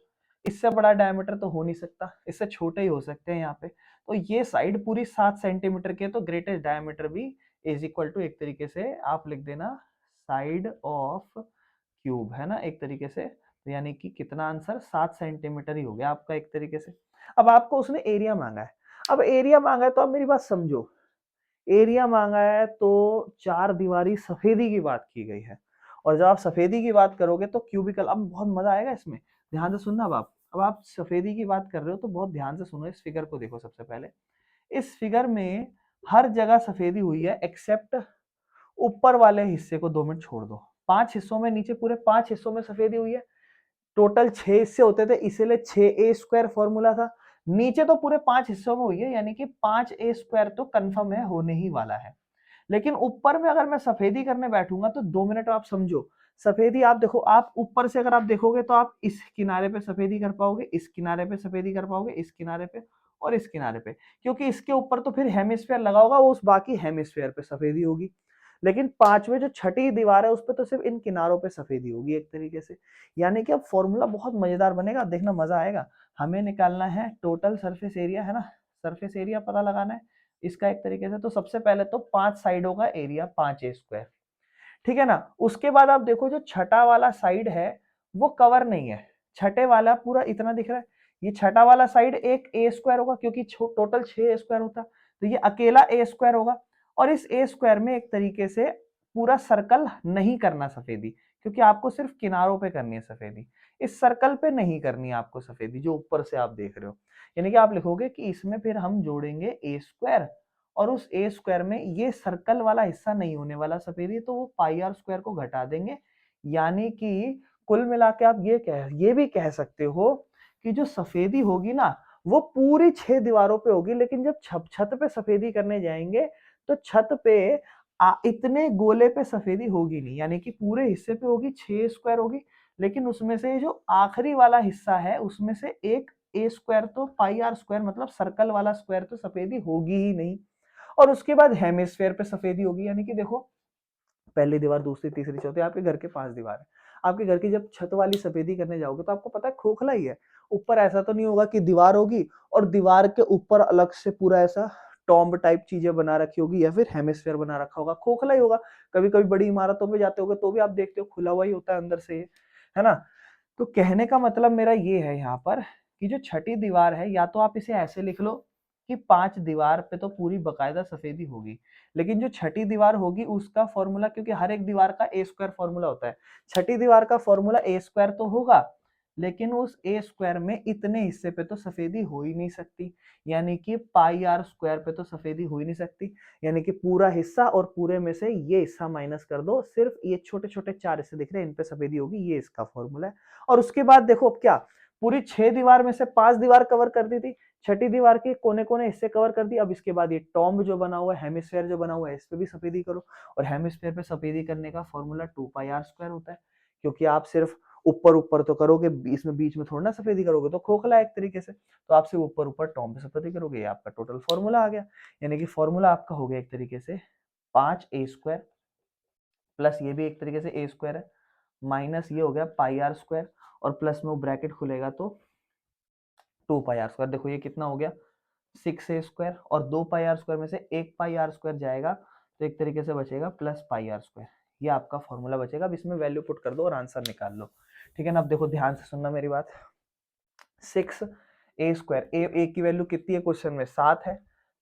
इससे बड़ा डायमीटर तो हो नहीं सकता, इससे छोटे ही हो सकते हैं यहाँ पे। तो ये साइड पूरी 7 सेंटीमीटर की है, तो ग्रेटेस्ट डायमीटर भी इज इक्वल टू एक तरीके से आप लिख देना साइड ऑफ क्यूब, है ना, एक तरीके से। तो यानी कि कितना आंसर 7 सेंटीमीटर ही हो गया आपका एक तरीके से। अब आपको उसने एरिया मांगा है, अब एरिया मांगा है तो आप मेरी बात समझो, एरिया मांगा है तो चार दीवारी सफेदी की बात की गई है, और जब आप सफेदी की बात करोगे तो क्यूबिकल, अब बहुत मजा आएगा इसमें, ध्यान से सुनना। अब आप सफेदी की बात कर रहे हो तो बहुत ध्यान से सुनो, इस फिगर को देखो सबसे पहले। इस फिगर में हर जगह सफेदी हुई है एक्सेप्ट ऊपर वाले हिस्से को 2 मिनट छोड़ दो, 5 हिस्सों में, नीचे पूरे 5 हिस्सों में सफेदी हुई है। टोटल 6 हिस्से होते थे इसीलिए 6a² फॉर्मूला था। नीचे तो पूरे 5 हिस्सों में हुई है, यानी कि 5a² तो कंफर्म है, होने ही वाला है। लेकिन ऊपर में अगर मैं सफेदी करने बैठूंगा तो 2 मिनट आप समझो, सफेदी आप देखो, आप ऊपर से अगर आप देखोगे तो आप इस किनारे पे सफेदी कर पाओगे, इस किनारे पे सफेदी कर पाओगे, इस किनारे पे और इस किनारे पे, क्योंकि इसके ऊपर तो फिर हेमिस्फेयर लगा होगा, उस बाकी हेमिस्फेयर पे सफेदी होगी। लेकिन पांचवें जो छठी दीवार है उस पर तो सिर्फ इन किनारों पे सफेदी होगी एक तरीके से। यानी कि अब फॉर्मूला बहुत मजेदार बनेगा, देखना मजा आएगा। हमें निकालना है टोटल सरफेस एरिया, है ना, सरफेस एरिया पता लगाना है इसका एक तरीके से। तो सबसे पहले तो 5 साइडों का एरिया 5a², ठीक है ना। उसके बाद आप देखो जो छठा वाला साइड है वो कवर नहीं है, छठे वाला पूरा इतना दिख रहा है, ये छठा वाला साइड एक a² होगा, क्योंकि टोटल 6a² होता, तो ये अकेला a² होगा। और इस a² में एक तरीके से पूरा सर्कल नहीं करना सफेदी, क्योंकि आपको सिर्फ किनारों पे करनी है सफेदी, इस सर्कल पे नहीं करनी है आपको सफेदी जो ऊपर से आप देख रहे हो। यानी कि आप लिखोगे कि इसमें फिर हम जोड़ेंगे a², और उस a² में ये सर्कल वाला हिस्सा नहीं होने वाला सफेदी, तो वो πr² को घटा देंगे। यानी कि कुल मिला के आप ये भी कह सकते हो कि जो सफेदी होगी ना वो पूरी 6 दीवारों पे होगी, लेकिन जब छत पे सफेदी करने जाएंगे तो छत पे इतने गोले पे सफेदी होगी नहीं, यानी कि पूरे हिस्से पे होगी 6 होगी, लेकिन उसमें से जो आखिरी वाला हिस्सा है उसमें से एक a² तो πr² मतलब सर्कल वाला स्क्वायर तो सफेदी होगी ही नहीं। और उसके बाद हेमिस्फेयर पे सफेदी होगी, यानी कि देखो पहली दीवार, दूसरी, तीसरी, चौथी, आपके घर के 5 दीवार है, आपके घर की जब छत वाली सफेदी करने जाओगे तो आपको पता है खोखला ही है, ऊपर ऐसा तो नहीं होगा कि दीवार होगी और दीवार के ऊपर अलग से पूरा ऐसा टॉम्ब टाइप चीजें बना रखी होगी या फिर हेमिस्फेयर बना रखा होगा, खोखला ही होगा। कभी कभी बड़ी इमारतों में जाते होगे तो भी आप देखते हो खुला हुआ ही होता है अंदर से, है ना। तो कहने का मतलब मेरा ये है यहाँ पर कि जो छठी दीवार है, या तो आप इसे ऐसे लिख लो कि 5 दीवार पे तो पूरी बकायदा सफेदी होगी, लेकिन जो छठी दीवार होगी उसका फॉर्मूला, क्योंकि हर एक दीवार का ए स्क्वायर फॉर्मूला होता है, छठी दीवार का फॉर्मूला ए स्क्वायर तो होगा, लेकिन उस ए स्क्वायर में इतने हिस्से पे तो सफेदी हो ही नहीं सकती, यानी कि पाई आर स्क्वायर पे तो सफेदी हो ही नहीं सकती, यानी कि पूरा हिस्सा और पूरे में से ये हिस्सा माइनस कर दो, सिर्फ ये छोटे छोटे 4 हिस्से दिख रहे हैं इन पे सफेदी होगी, ये इसका फॉर्मूला है। और उसके बाद देखो अब क्या, पूरी 6 दीवार में से 5 दीवार कवर कर दी थी, छठी दीवार के कोने कोने हिस्से कवर कर दी, अब इसके बाद ये टॉम्ब जो बना हुआ है, हेमिस्फेयर जो बना हुआ है, इस पे भी सफेदी करो, और हेमिस्फेयर पे सफेदी करने का फॉर्मूला 2 पाई आर स्क्वायर होता है, क्योंकि आप सिर्फ ऊपर ऊपर तो करोगे, इसमें बीच में थोड़ा ना सफेदी करोगे, तो खोखला है एक तरीके से, तो आप सिर्फ ऊपर ऊपर टॉम्ब पे सफेदी करोगे, ये आपका टोटल फॉर्मूला आ गया। यानी कि फॉर्मूला आपका हो गया एक तरीके से 5 ए स्क्वायर प्लस ये भी एक तरीके से ए स्क्वायर है, माइनस ये हो गया पाई आर स्क्वायर, और प्लस में वो ब्रैकेट खुलेगा तो 2 पाई आर स्क्वायर। देखो ये कितना हो गया 6 ए स्क्वायर, और 2 पाई आर स्क्वायर में से 1 पाई आर स्क्वायर जाएगा, तो एक तरीके से बचेगा प्लस पाई आर स्क्वायर, ये आपका फॉर्मूला बचेगा। अब इसमें वैल्यू पुट कर दो और आंसर निकाल लो, ठीक है ना। अब देखो ध्यान से सुनना मेरी बात, 6 ए स्क्वायर, ए की वैल्यू कितनी है क्वेश्चन में 7 है,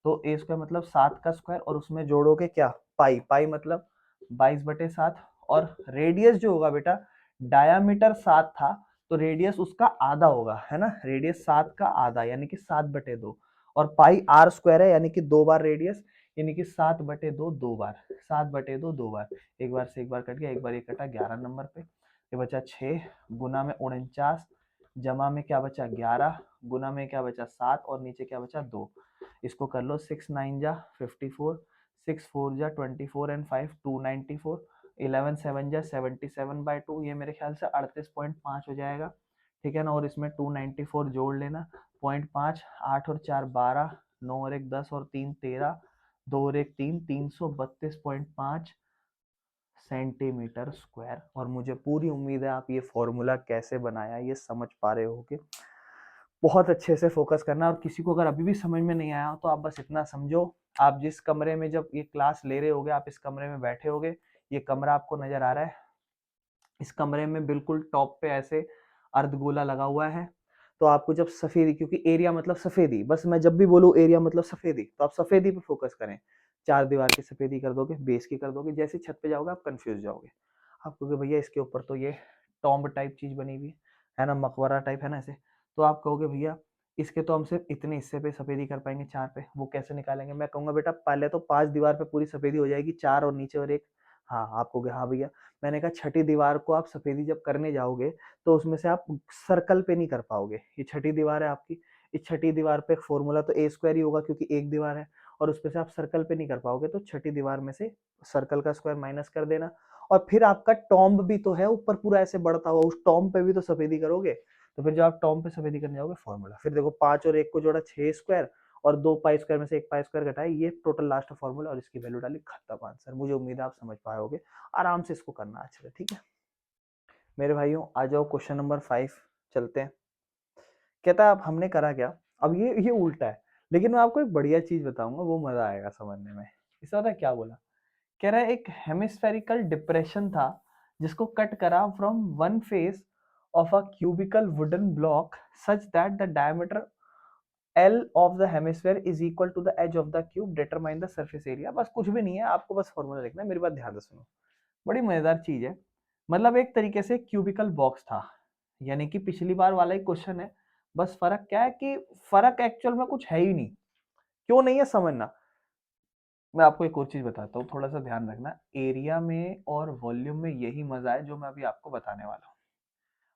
तो ए स्क्वायर मतलब 7 का स्क्वायर, और उसमें जोड़ोगे क्या पाई, पाई मतलब 22/7, और रेडियस जो होगा बेटा, डायामीटर 7 था तो रेडियस उसका आधा होगा, है ना, रेडियस 7 का आधा यानी कि 7/2, और पाई आर स्क्वायर है यानी कि 2 बार रेडियस, यानी कि 7/2 2 बार, 7/2 2 बार, एक बार से एक बार कट गया, एक बार ये कटा 11 नंबर पे, ये बचा 6, गुना में 49, जमा में क्या बचा 11, गुना में क्या बचा 7, और नीचे क्या बचा 2, इसको कर लो 6 9 जा 54, 6 4 जा 24 एंड 5 294, 11 7 जा 77/2, ये मेरे ख्याल से 38.5 हो जाएगा, ठीक है ना। और इसमें 294 जोड़ लेना, 0.5, 8 और 4 12, 9 और 1 10 और 3 13, 2 और 1 3, 332.5 सेंटीमीटर स्क्वायर। और मुझे पूरी उम्मीद है आप ये फॉर्मूला कैसे बनाया ये समझ पा रहे होगे। बहुत अच्छे से फोकस करना, और किसी को अगर अभी भी समझ में नहीं आया तो आप बस इतना समझो, आप जिस कमरे में जब ये क्लास ले रहे होगे, आप इस कमरे में बैठे होगे, ये कमरा आपको नजर आ रहा है, इस कमरे में बिल्कुल टॉप पे ऐसे अर्धगोला लगा हुआ है, तो आपको जब सफेदी, क्योंकि एरिया मतलब सफेदी, बस मैं जब भी बोलूँ एरिया मतलब सफेदी, तो आप सफेदी पे फोकस करें, 4 दीवार की सफेदी कर दोगे, बेस की कर दोगे, जैसे छत पे जाओगे आप कंफ्यूज जाओगे, आप कहोगे भैया इसके ऊपर तो ये टॉम्ब टाइप चीज बनी हुई है ना, मकबरा टाइप है ना ऐसे, तो आप कहोगे भैया इसके तो हम सिर्फ इतने हिस्से पे सफेदी कर पाएंगे, 4 पे, वो कैसे निकालेंगे। मैं कहूंगा बेटा पहले तो 5 दीवार पे पूरी सफेदी हो जाएगी, 4 और नीचे और एक, हाँ आप कहोगे हाँ भैया। मैंने कहा छठी दीवार को आप सफेदी जब करने जाओगे तो उसमें से आप सर्कल पे नहीं कर पाओगे, ये छठी दीवार है आपकी, इस छठी दीवार पे फॉर्मूला तो ए स्क्वायर ही होगा क्योंकि एक दीवार है, और उस पे से आप सर्कल पे नहीं कर पाओगे, तो छठी दीवार में से सर्कल का स्क्वायर माइनस कर देना, और फिर आपका टॉम्ब भी तो है ऊपर पूरा ऐसे बढ़ता हुआ, उस टॉम्ब पे भी तो सफेदी करोगे, तो फिर जब आप टॉम्ब पे सफेदी करने जाओगे फॉर्मूला, फिर देखो 5 और 1 को जोड़ा 6 स्क्वायर, और 2 पाई स्क्वायर में से 1 पाई स्क्वायर घटाए, ये टोटल लास्ट फॉर्मूला, और इसकी वैल्यू डाली, खत्म आंसर। मुझे उम्मीद है आप समझ पाओगे, आराम से इसको करना अच्छे से, ठीक है मेरे भाइयों। आ जाओ क्वेश्चन नंबर 5 चलते हैं। कहता है अब हमने करा क्या, अब ये उल्टा है, लेकिन मैं आपको एक बढ़िया चीज बताऊंगा, वो मजा आएगा समझने में। इसका पता है क्या बोला, कह रहा है एक हेमिस्फेरिकल डिप्रेशन था जिसको कट करा from one face of a cubical wooden block such that the diameter L of the hemisphere is equal to the edge of the cube, determine the surface area। बस कुछ भी नहीं है, आपको बस फॉर्मूला लिखना है, मेरी बात ध्यान से सुनो, बड़ी मजेदार चीज है। मतलब एक तरीके से क्यूबिकल बॉक्स था, यानी कि पिछली बार वाला ही क्वेश्चन है, बस फर्क क्या है कि फर्क एक्चुअल में कुछ है ही नहीं। क्यों नहीं है समझना, मैं आपको एक और चीज बताता हूँ, थोड़ा सा ध्यान रखना, एरिया में और वॉल्यूम में यही मजा है जो मैं अभी आपको बताने वाला हूँ।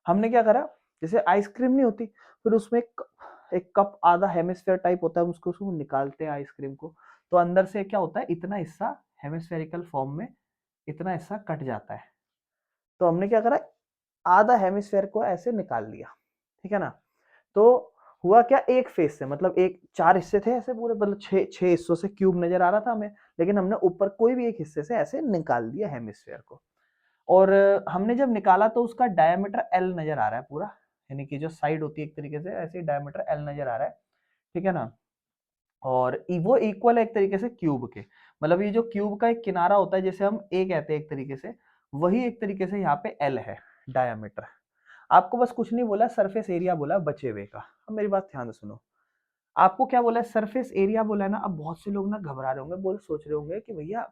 हमने क्या करा, जैसे आइसक्रीम नहीं होती, फिर उसमें एक कप आधा हेमिस्फेयर टाइप होता है, उसको निकालते हैं आइसक्रीम को, तो अंदर से क्या होता है, इतना हिस्सा हेमिस्फेरिकल फॉर्म में, इतना हिस्सा कट जाता है, तो हमने क्या करा, आधा हेमिस्फेयर को ऐसे निकाल लिया, ठीक है ना। तो हुआ क्या, एक फेस से, मतलब एक 4 हिस्से थे ऐसे पूरे, मतलब 6 हिस्सों से क्यूब नजर आ रहा था हमें, लेकिन हमने ऊपर कोई भी एक हिस्से से ऐसे निकाल दिया हेमिस्फेयर को, और हमने जब निकाला तो उसका डायमीटर एल नजर आ रहा है पूरा, यानी कि जो साइड होती है एक तरीके से ऐसे डायमीटर एल नजर आ रहा है, ठीक है ना। और वो इक्वल है एक तरीके से क्यूब के, मतलब ये जो क्यूब का एक किनारा होता है जैसे हम ए कहते हैं एक तरीके से, वही एक तरीके से यहाँ पे एल है डायमीटर। आपको बस कुछ नहीं बोला, सरफेस एरिया बोला बचे हुए का। अब मेरी बात ध्यान से सुनो, आपको क्या बोला है, सरफेस एरिया बोला है ना। अब बहुत से लोग ना घबरा रहे होंगे, बोल सोच रहे होंगे कि भैया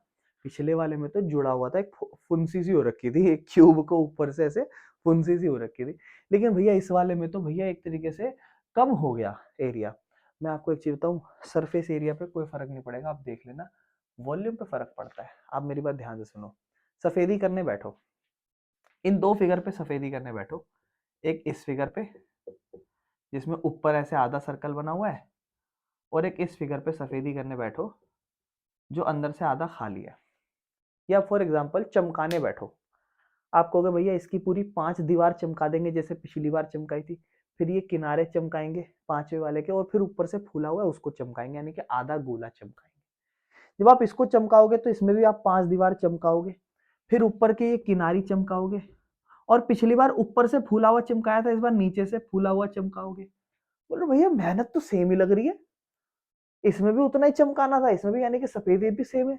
पिछले वाले में तो जुड़ा हुआ था, एक फुंसी सी हो रखी थी, एक क्यूब को ऊपर से ऐसे फुंसी सी हो रखी थी, लेकिन भैया इस वाले में तो भैया एक तरीके से कम हो गया एरिया। मैं आपको एक चीज बताऊं, सरफेस एरिया पे कोई फर्क नहीं पड़ेगा, आप देख लेना, वॉल्यूम पे फर्क पड़ता है। आप मेरी बात ध्यान से सुनो, सफेदी करने बैठो, इन दो फिगर पे सफेदी करने बैठो, एक इस फिगर पे जिसमें ऊपर ऐसे आधा सर्कल बना हुआ है, और एक इस फिगर पे सफेदी करने बैठो जो अंदर से आधा खाली है। या फॉर एग्जांपल चमकाने बैठो, आप कहोगे भैया इसकी पूरी 5 दीवार चमका देंगे जैसे पिछली बार चमकाई थी, फिर ये किनारे चमकाएंगे पांचवे वाले के, और फिर ऊपर से फूला हुआ है उसको चमकाएंगे, यानी कि आधा गोला चमकाएंगे। जब आप इसको चमकाओगे तो इसमें भी आप 5 दीवार चमकाओगे, फिर ऊपर के ये किनारी चमकाओगे, और पिछली बार ऊपर से फूला हुआ चमकाया था, इस बार नीचे से फूला हुआ चमकाओगे। बोलो भैया मेहनत तो सेम ही लग रही है, इसमें भी उतना ही चमकाना था, इसमें भी, यानी कि सफेद भी सेम है।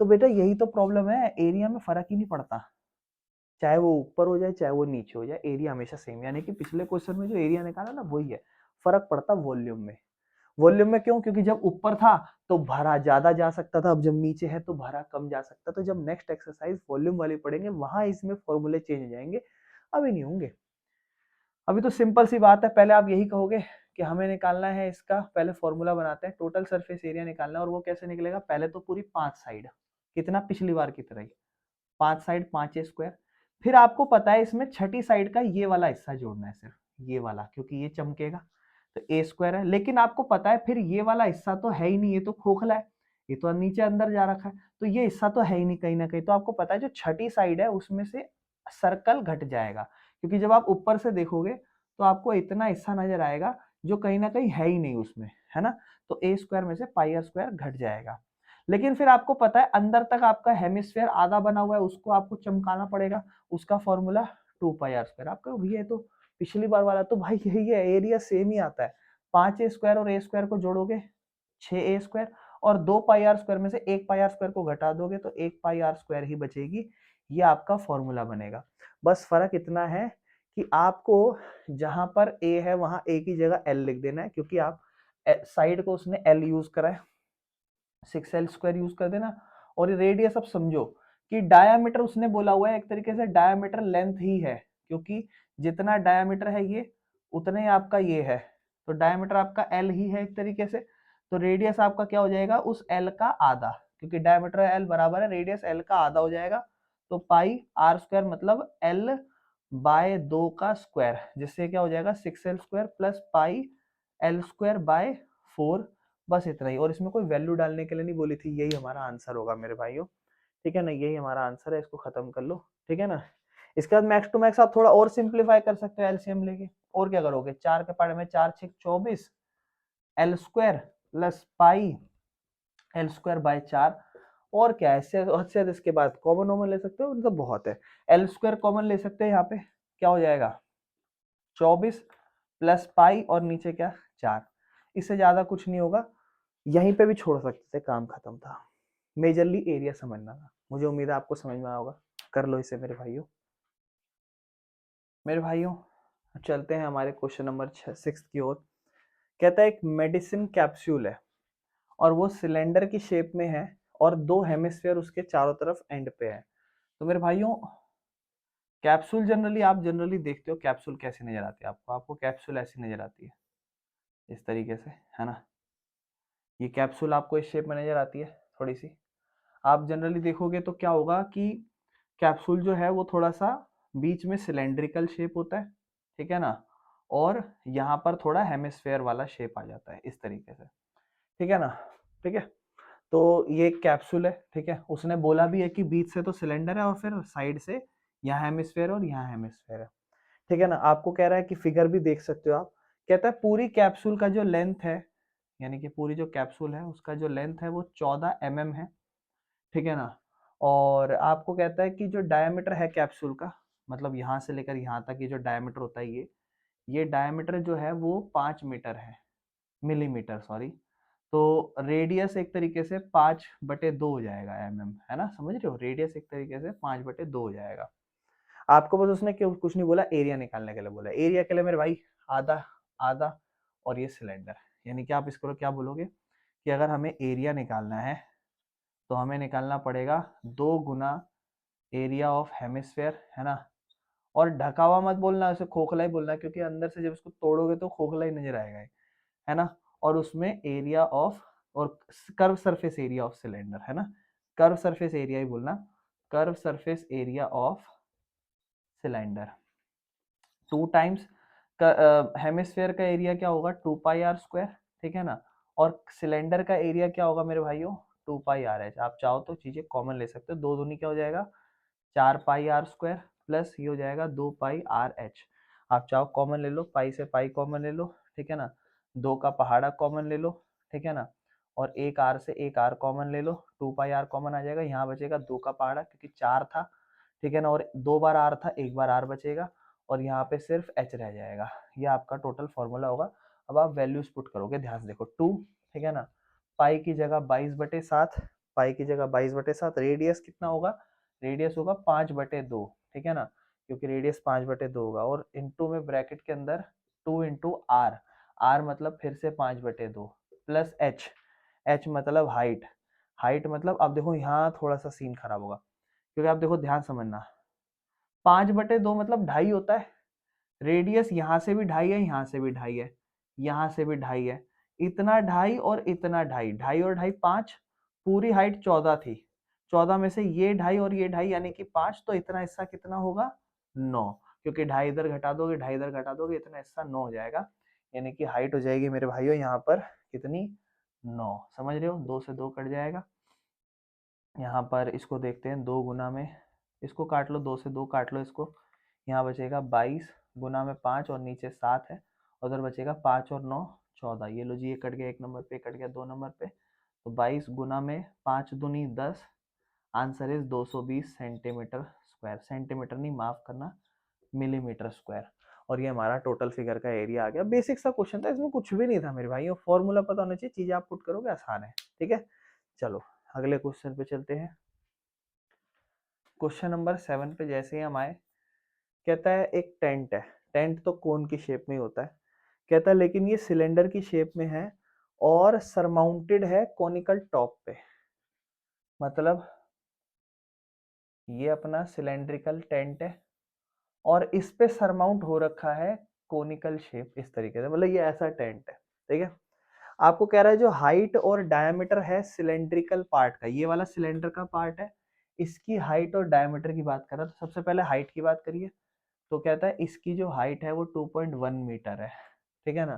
तो बेटा यही तो प्रॉब्लम है, एरिया में फर्क ही नहीं पड़ता, चाहे वो ऊपर हो जाए चाहे वो नीचे हो जाए, एरिया हमेशा सेम, यानी कि पिछले क्वेश्चन में जो एरिया निकाला ना वही है। फर्क पड़ता वॉल्यूम में। वॉल्यूम में क्यों? क्योंकि जब ऊपर था तो भरा ज्यादा जा सकता था, अब जब नीचे है तो भरा कम जा सकता। तो जब नेक्स्ट एक्सरसाइज वॉल्यूम वाली पढ़ेंगे वहां इसमें फॉर्मूले चेंज हो जाएंगे, अभी नहीं होंगे। अभी तो सिंपल सी बात है, पहले आप यही कहोगे कि हमें निकालना है इसका, पहले फॉर्मूला बनाते हैं, टोटल सरफेस एरिया निकालना है। और वो कैसे निकलेगा? पहले तो पूरी 5 साइड, कितना पिछली बार की तरह ही 5 साइड 5 स्क्वायर। फिर आपको पता है इसमें छठी साइड का ये वाला हिस्सा जोड़ना है, सिर्फ ये वाला, क्योंकि ये चमकेगा तो ए स्क्वायर है। लेकिन आपको पता है फिर ये वाला हिस्सा तो है ही नहीं, ये तो खोखला है, ये तो नीचे अंदर जा रखा है, तो ये हिस्सा तो है ही नहीं कहीं ना कहीं। तो आपको पता है जो छठी साइड है उसमें से सर्कल घट जाएगा, क्योंकि जब आप ऊपर से देखोगे तो आपको इतना हिस्सा नजर आएगा जो कहीं ना कहीं है ही नहीं उसमें, है ना। तो ए स्क्वायर में से पाई आर स्क्वायर घट जाएगा। लेकिन फिर आपको पता है अंदर तक आपका हेमिस्फेयर आधा बना हुआ है, उसको आपको चमकाना पड़ेगा, उसका फॉर्मूला 2 पाई आर स्क्वायर। आपका भैया तो पिछली बार वाला तो भाई यही है, एरिया सेम ही आता है। 5 a स्क्वायर और ए स्क्वायर को जोड़ोगे 6 a स्क्वायर, और 2 पाई आर स्क्वायर में से 1 पाई आर स्क्वायर को घटा दोगे तो 1 पाई आर स्क्वायर ही बचेगी। ये आपका फॉर्मूला बनेगा। बस फर्क इतना है कि आपको जहां पर ए है वहां ए की जगह एल लिख देना है, क्योंकि आप साइड को उसने एल यूज करा है, 6l² यूज कर देना। और ये रेडियस अब समझो कि डायामीटर उसने बोला हुआ है, एक तरीके से डायामीटर लेंथ ही है, क्योंकि जितना डायामीटर है ये उतना ही आपका ये है, तो डायामीटर आपका एल ही है एक तरीके से। तो रेडियस आपका क्या हो जाएगा? उस एल का आधा, क्योंकि डायामीटर एल बराबर है रेडियस एल का आधा हो जाएगा। तो पाई आर स्क्वायर मतलब एल बाय 2 का स्क्वायर, जिससे क्या हो जाएगा 6l² plus pi l² bye 4। बस इतना ही, और इसमें कोई वैल्यू डालने के लिए नहीं बोली थी, यही हमारा आंसर होगा मेरे भाइयों, ठीक है ना। यही हमारा आंसर है, इसको खत्म कर लो, ठीक है ना। इसके बाद मैक्स टू मैक्स आप थोड़ा और सिंप्लीफाई कर सकते हो एलसीएम लेके। और क्या करोगे? 4 के पार्ट में 4 6 24 l² प्लस पाई l²बाय 4। और क्या है इससे इसके बाद कॉमन वॉमन ले सकते हो, मतलब बहुत है। l² कॉमन ले सकते हैं यहाँ पे, क्या हो जाएगा 24 प्लस पाई और नीचे क्या 4। इससे ज्यादा कुछ नहीं होगा, यहीं पे भी छोड़ सकते थे, काम खत्म था। मेजरली एरिया समझना था, मुझे उम्मीद है आपको समझ में आया होगा। कर लो इसे मेरे भाइयों चलते हैं हमारे क्वेश्चन नंबर 6 की ओर। कहता है एक मेडिसिन कैप्सूल है और वो सिलेंडर की शेप में है और 2 हेमिस्फेयर उसके चारों तरफ एंड पे है। तो मेरे भाइयों कैप्सूल आप जनरली देखते हो कैप्सूल कैसी नजर आती है आपको? आपको कैप्सूल ऐसी नजर आती है, इस तरीके से, है ना। ये कैप्सूल आपको इस शेप में नजर आती है थोड़ी सी। आप जनरली देखोगे तो क्या होगा कि कैप्सूल जो है वो थोड़ा सा बीच में सिलेंड्रिकल शेप होता है, ठीक है ना, और यहाँ पर थोड़ा हेमिस्फेयर वाला शेप आ जाता है इस तरीके से, ठीक है ना। ठीक है, तो ये कैप्सूल है, ठीक है। उसने बोला भी है कि बीच से तो सिलेंडर है और फिर साइड से यहाँ हेमिस्फेयर और यहाँ हेमिस्फेयर है, ठीक है ना। आपको कह रहा है कि फिगर भी देख सकते हो आप। कहता है पूरी कैप्सूल का जो लेंथ है, यानी कि पूरी जो कैप्सूल है उसका जो लेंथ है वो 14 mm है, ठीक है ना। और आपको कहता है कि जो डायमीटर है कैप्सूल का, मतलब यहाँ से लेकर यहाँ तक ये जो डायमीटर होता है ये डायमीटर जो है वो 5 मीटर है, मिलीमीटर सॉरी। तो रेडियस एक तरीके से 5/2 हो जाएगा है ना, समझ रहे हो, रेडियस एक तरीके से 5/2 हो जाएगा। आपको बस उसने क्यों कुछ नहीं बोला, एरिया निकालने के लिए बोला। एरिया के लिए मेरे भाई आधा आधा और ये सिलेंडर, यानी कि आप इसको क्या बोलोगे कि अगर हमें एरिया निकालना है तो हमें निकालना पड़ेगा 2 गुना एरिया ऑफ हेमिस्फेयर, है ना। और ढका हुआ मत बोलना, उसे खोखला ही बोलना, क्योंकि अंदर से जब इसको तोड़ोगे तो खोखला ही नजर आएगा, है ना। और उसमें एरिया ऑफ और curve surface area of cylinder, है ना, कर्व सरफेस एरिया ही बोलना, curve surface area of cylinder 2 times hemisphere का एरिया क्या होगा 2πr², ठीक है ना। और सिलेंडर का एरिया क्या होगा मेरे भाइयों 2πrh। आप चाहो तो चीजें कॉमन ले सकते हो, 2 दूनी क्या हो जाएगा 4πr² प्लस ये हो जाएगा 2πrh। आप चाहो कॉमन ले लो, पाई से पाई कॉमन ले लो, ठीक है ना, 2 का पहाड़ा कॉमन ले लो, ठीक है ना, और एक आर से एक आर कॉमन ले लो, 2πr कॉमन आ जाएगा, यहाँ बचेगा 2 का पहाड़ा क्योंकि 4 था, ठीक है ना, और 2 बार आर था, 1 बार आर बचेगा, और यहाँ पे सिर्फ एच रह जाएगा। ये आपका टोटल फॉर्मूला होगा। अब आप वैल्यूज पुट करोगे, ध्यान से देखो 2, ठीक है ना, पाई की जगह 22/7, पाई की जगह 22/7, रेडियस कितना होगा, रेडियस होगा 5/2, ठीक है ना, क्योंकि रेडियस 5/2 होगा, और इनटू में ब्रैकेट के अंदर 2 इंटू आर, आर मतलब फिर से 5/2 प्लस एच, एच मतलब हाइट, हाइट मतलब अब देखो यहाँ थोड़ा सा सीन खराब होगा, क्योंकि आप देखो ध्यान समझना, 5/2 मतलब 2.5 होता है, रेडियस यहाँ से भी 2.5 है, यहाँ से भी 2.5 है, यहाँ से भी 2.5 है, इतना 2.5 और इतना 2.5, 2.5 और 2.5 5, पूरी हाइट 14 थी, 14 में से ये 2.5 और ये 2.5 यानी कि 5, तो इतना हिस्सा कितना होगा 9, क्योंकि 2.5 इधर घटा दोगे, 2.5 इधर घटा दोगे, इतना हिस्सा 9 हो जाएगा, यानी कि हाइट हो जाएगी मेरे भाइयों यहाँ पर कितनी 9, समझ रहे हो, 2 से 2 कट जाएगा। यहाँ पर इसको देखते हैं, 2 गुना में इसको काट लो, 2 से 2 काट लो इसको, यहाँ बचेगा 22 गुना में 5 और नीचे 7 है, उधर बचेगा 5 और 9 14, ये लो जी, ये कट गया 1 नंबर पे, कट गया 2 नंबर पे, तो 22 गुना में 5 दूनी 10, answer is 220 centimetre square, centimetre नहीं माफ करना मिलीमीटर स्क्वायर। और ये हमारा टोटल फिगर का एरिया आ गया। बेसिक सा क्वेश्चन था, इसमें कुछ भी नहीं था मेरे भाई, फॉर्मूला पता होना चाहिए, चीजें आप पुट करोगे आसान है, ठीक है। चलो अगले क्वेश्चन पे चलते हैं। क्वेश्चन नंबर 7 पे जैसे ही हम आए, कहता है एक टेंट है, टेंट तो कोन की शेप में ही होता है, कहता है लेकिन ये सिलेंडर की शेप में है और सरमाउंटेड है कॉनिकल टॉप पे, मतलब ये अपना सिलेंड्रिकल टेंट है और इस पे सरमाउंट हो रखा है कोनिकल शेप, इस तरीके से, मतलब ये ऐसा टेंट है, ठीक है। आपको कह रहा है जो हाइट और डायमीटर है सिलेंड्रिकल पार्ट का, ये वाला सिलेंडर का पार्ट है, इसकी हाइट और डायमीटर की बात कर रहा है, तो सबसे पहले हाइट की बात करिए, तो कहता है इसकी जो हाइट है वो 2.1 मीटर है, ठीक है ना,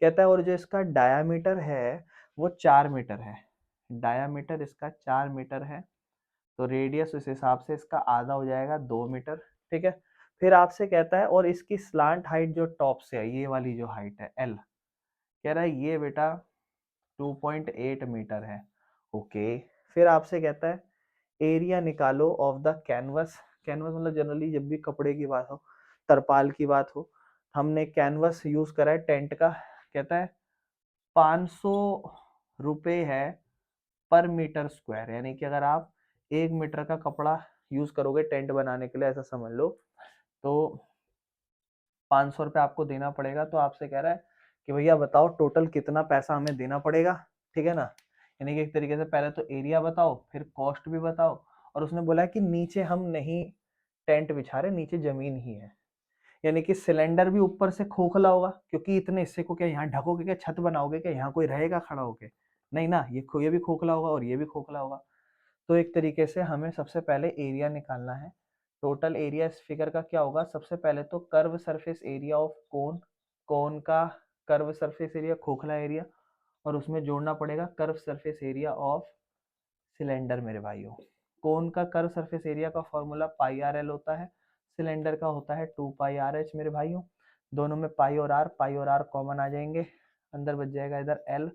कहता है और जो इसका डायामीटर है वो 4 मीटर है, डायामीटर इसका 4 मीटर है, तो रेडियस उस हिसाब से इसका आधा हो जाएगा 2 मीटर, ठीक है। फिर आपसे कहता है और इसकी स्लांट हाइट जो टॉप से है, ये वाली जो हाइट है एल, कह रहा है ये बेटा 2.8 मीटर है, ओके। फिर आपसे कहता है एरिया निकालो ऑफ द कैनवस, कैनवस मतलब जनरली जब भी कपड़े की बात हो, तरपाल की बात हो, हमने कैनवस यूज करा है टेंट का, कहता है 500 रुपये है पर मीटर स्क्वायर, यानी कि अगर आप 1 मीटर का कपड़ा यूज करोगे टेंट बनाने के लिए, ऐसा समझ लो, तो 500 रुपये आपको देना पड़ेगा। तो आपसे कह रहा है कि भैया बताओ टोटल कितना पैसा हमें देना पड़ेगा, ठीक है ना, यानी कि एक तरीके से पहले तो एरिया बताओ फिर कॉस्ट भी बताओ, और उसने बोला है कि नीचे हम नहीं टेंट बिछा रहे, नीचे जमीन ही है, यानी कि सिलेंडर भी ऊपर से खोखला होगा, क्योंकि इतने हिस्से को क्या यहाँ ढकोगे, क्या छत बनाओगे, क्या यहाँ कोई रहेगा खड़ा होके, नहीं ना, ये भी खोखला होगा और ये भी खोखला होगा। तो एक तरीके से हमें सबसे पहले एरिया निकालना है, टोटल एरिया इस फिगर का क्या होगा, सबसे पहले तो curve surface area of cone, cone का कर्व सरफेस एरिया खोखला एरिया, और उसमें जोड़ना पड़ेगा curve surface area of cylinder मेरे भाइयों। कोन का कर्व सरफेस एरिया का फॉर्मूला πr/l होता है, सिलेंडर का होता है 2πrh मेरे भाइयों, दोनों में पाई और आर कॉमन आ जाएंगे, अंदर बच जाएगा इधर l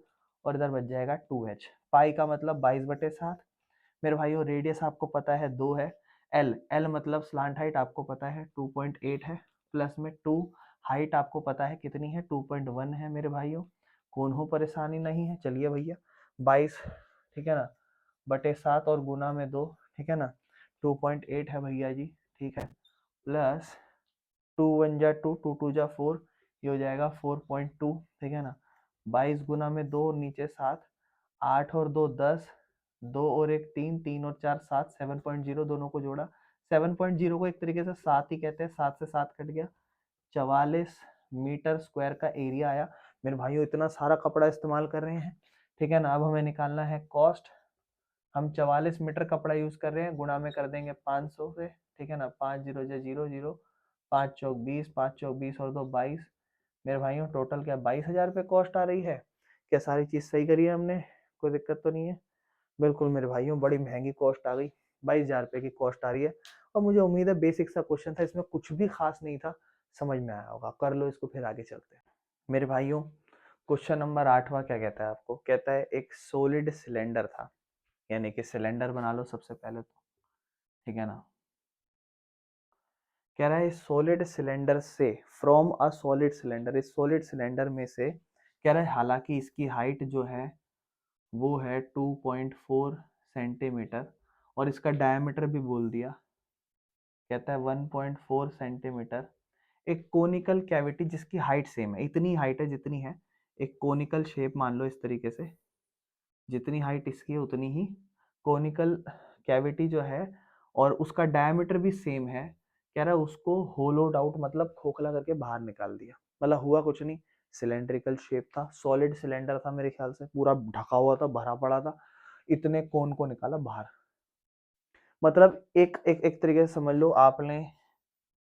और इधर बच जाएगा 2h, पाई का मतलब 22/7 मेरे भाइयों, रेडियस आपको पता है 2 है, एल एल मतलब स्लांट हाइट आपको पता है 2.8 है, प्लस में 2 हाइट आपको पता है कितनी है 2.1 है मेरे भाइयों, कौन हो परेशानी नहीं है, चलिए भैया 22, ठीक है ना, बटे 7 और गुना में 2, ठीक है ना, 2.8 है भैया जी, ठीक है, प्लस 2 1 जा 2, 2 2 जा 4, ये हो जाएगा 4.2, ठीक है ना, 22 गुना में 2, नीचे 7, 8 और 2 10, 2 और 1 3, 3 और 4 7, 7.0 दोनों को जोड़ा, 7.0 को एक तरीके से 7 ही कहते हैं, 7 से 7 कट गया, 44 मीटर स्क्वायर का एरिया आया। मेरे भाइयों इतना सारा कपड़ा इस्तेमाल कर रहे हैं, ठीक है ना, अब हमें निकालना है कॉस्ट। हम 44 मीटर कपड़ा यूज कर रहे हैं, गुणा में कर देंगे 500 से, ठीक है ना, 5 0 0 0, 5 चौक 20, 5 चौक 20 और 2 22। मेरे भाइयों टोटल क्या 22,000 रुपये कॉस्ट आ रही है। क्या सारी चीज सही करी है हमने, कोई दिक्कत तो नहीं है? बिल्कुल मेरे भाइयों, बड़ी महंगी कॉस्ट आ गई, 22,000 रुपये की कॉस्ट आ रही है। और मुझे उम्मीद है बेसिक सा क्वेश्चन था, इसमें कुछ भी खास नहीं था, समझ में आया होगा, कर लो इसको, फिर आगे चलते हैं। मेरे भाइयों क्वेश्चन नंबर 8वां क्या कहता है आपको, कहता है एक सॉलिड सिलेंडर था, यानी कि सिलेंडर बना लो सबसे पहले तो, ठीक है ना, कह रहा है सॉलिड सिलेंडर से, फ्रॉम अ सॉलिड सिलेंडर, इस सॉलिड सिलेंडर में से, कह रहा है हालांकि इसकी हाइट जो है वो है 2.4 सेंटीमीटर और इसका डायमीटर भी बोल दिया, कहता है 1.4 सेंटीमीटर, एक कोनिकल कैविटी जिसकी हाइट सेम है, इतनी हाइट है जितनी है, एक कोनिकल शेप मान लो इस तरीके से, जितनी हाइट इसकी है उतनी ही कोनिकल कैविटी जो है, और उसका डायमीटर भी सेम है, कह रहा है उसको होलोड आउट मतलब खोखला करके बाहर निकाल दिया। मतलब हुआ कुछ नहीं, सिलेंड्रिकल शेप था, सॉलिड सिलेंडर था, मेरे ख्याल से पूरा ढका हुआ था, भरा पड़ा था, इतने कोन को निकाला बाहर। मतलब एक एक एक तरीके से समझ लो, आपने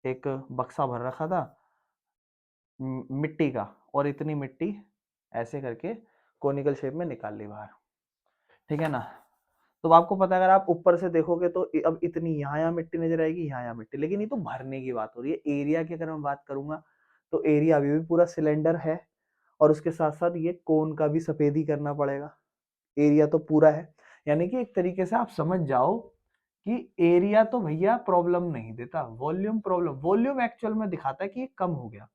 एक बक्सा भर रखा था मिट्टी का, और इतनी मिट्टी ऐसे करके कोनिकल शेप में निकाल ली बाहर, ठीक है ना। तो आपको पता है अगर आप ऊपर से देखोगे तो अब इतनी यहाँ मिट्टी नजर आएगी, यहाँ मिट्टी, लेकिन ये तो भरने की बात हो रही है। एरिया की अगर मैं बात करूंगा तो एरिया अभी भी पूरा सिलेंडर है, और उसके साथ साथ ये कोन का भी सफेदी करना पड़ेगा, एरिया तो पूरा है। यानी कि एक तरीके से आप समझ जाओ कि एरिया तो भैया प्रॉब्लम नहीं देता, वॉल्यूम प्रॉब्लम, वॉल्यूम एक्चुअल में दिखाता है कि ये कम हो गया,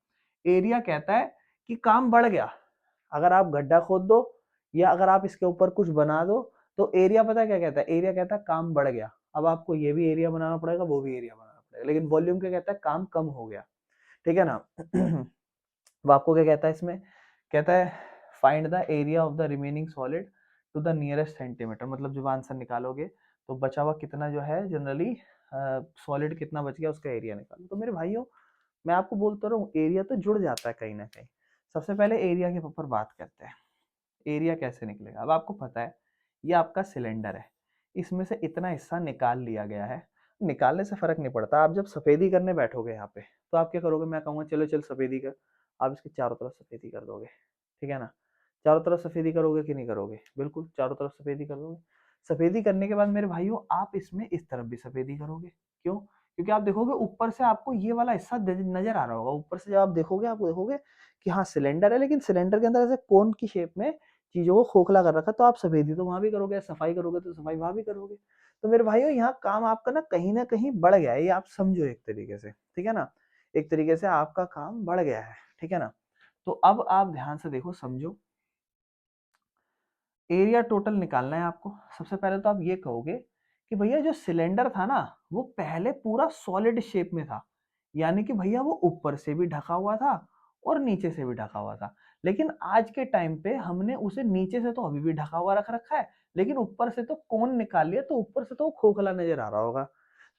एरिया कहता है कि काम बढ़ गया। अगर आप गड्ढा खोद दो या अगर आप इसके ऊपर कुछ बना दो तो एरिया पता क्या कहता है, एरिया कहता है काम बढ़ गया। अब आपको ये भी एरिया बनाना पड़ेगा, वो भी एरिया बनाना पड़ेगा, लेकिन वॉल्यूम क्या कहता है, काम कम हो गया, ठीक है ना। वो आपको क्या कहता है इसमें, कहता है find the area of the remaining solid to the nearest centimetre, मतलब जब आंसर निकालोगे तो बचा हुआ कितना जो है जनरली सॉलिड कितना बच गया उसका एरिया निकालो। तो मेरे भाइयों मैं आपको बोलता रहूँ एरिया तो जुड़ जाता है कहीं ना कहीं। सबसे पहले एरिया के ऊपर बात करते हैं, एरिया कैसे निकलेगा। अब आपको पता है ये आपका सिलेंडर है, इसमें से इतना हिस्सा निकाल लिया गया है, निकालने से फर्क नहीं पड़ता। आप जब सफेदी करने बैठोगे यहाँ पे तो आप क्या करोगे, मैं कहूँगा चलो चल सफेदी कर, आप इसके चारों तरफ सफेदी कर दोगे, ठीक है ना। चारों तरफ सफेदी करोगे कि नहीं करोगे, बिल्कुल चारों तरफ सफेदी कर दोगे। सफेदी करने के बाद मेरे भाइयों आप इसमें इस तरफ भी सफेदी करोगे, क्यों, क्योंकि आप देखोगे ऊपर से आपको ये वाला हिस्सा नजर आ रहा होगा, ऊपर से जब आप देखोगे आपको देखोगे कि हाँ सिलेंडर है, लेकिन सिलेंडर के अंदर ऐसे कोन की शेप में चीजों को खोखला कर रखा, तो आप सफेदी तो वहां भी करोगे, सफाई करोगे तो सफाई वहां भी करोगे। तो मेरे भाइयों यहाँ काम आपका ना कहीं बढ़ गया है, ये आप समझो एक तरीके से, ठीक है ना, एक तरीके से आपका काम बढ़ गया है, ठीक है ना। तो अब आप ध्यान से देखो समझो, एरिया टोटल निकालना है आपको। सबसे पहले तो आप ये कहोगे कि भैया जो सिलेंडर था ना वो पहले पूरा सॉलिड शेप में था, यानी कि भैया वो ऊपर से भी ढका हुआ था और नीचे से भी ढका हुआ था, लेकिन आज के टाइम पे हमने उसे नीचे से तो अभी भी ढका हुआ रख रखा है, लेकिन ऊपर से तो कोन निकाल लिया, तो ऊपर से तो वो खोखला नजर आ रहा होगा।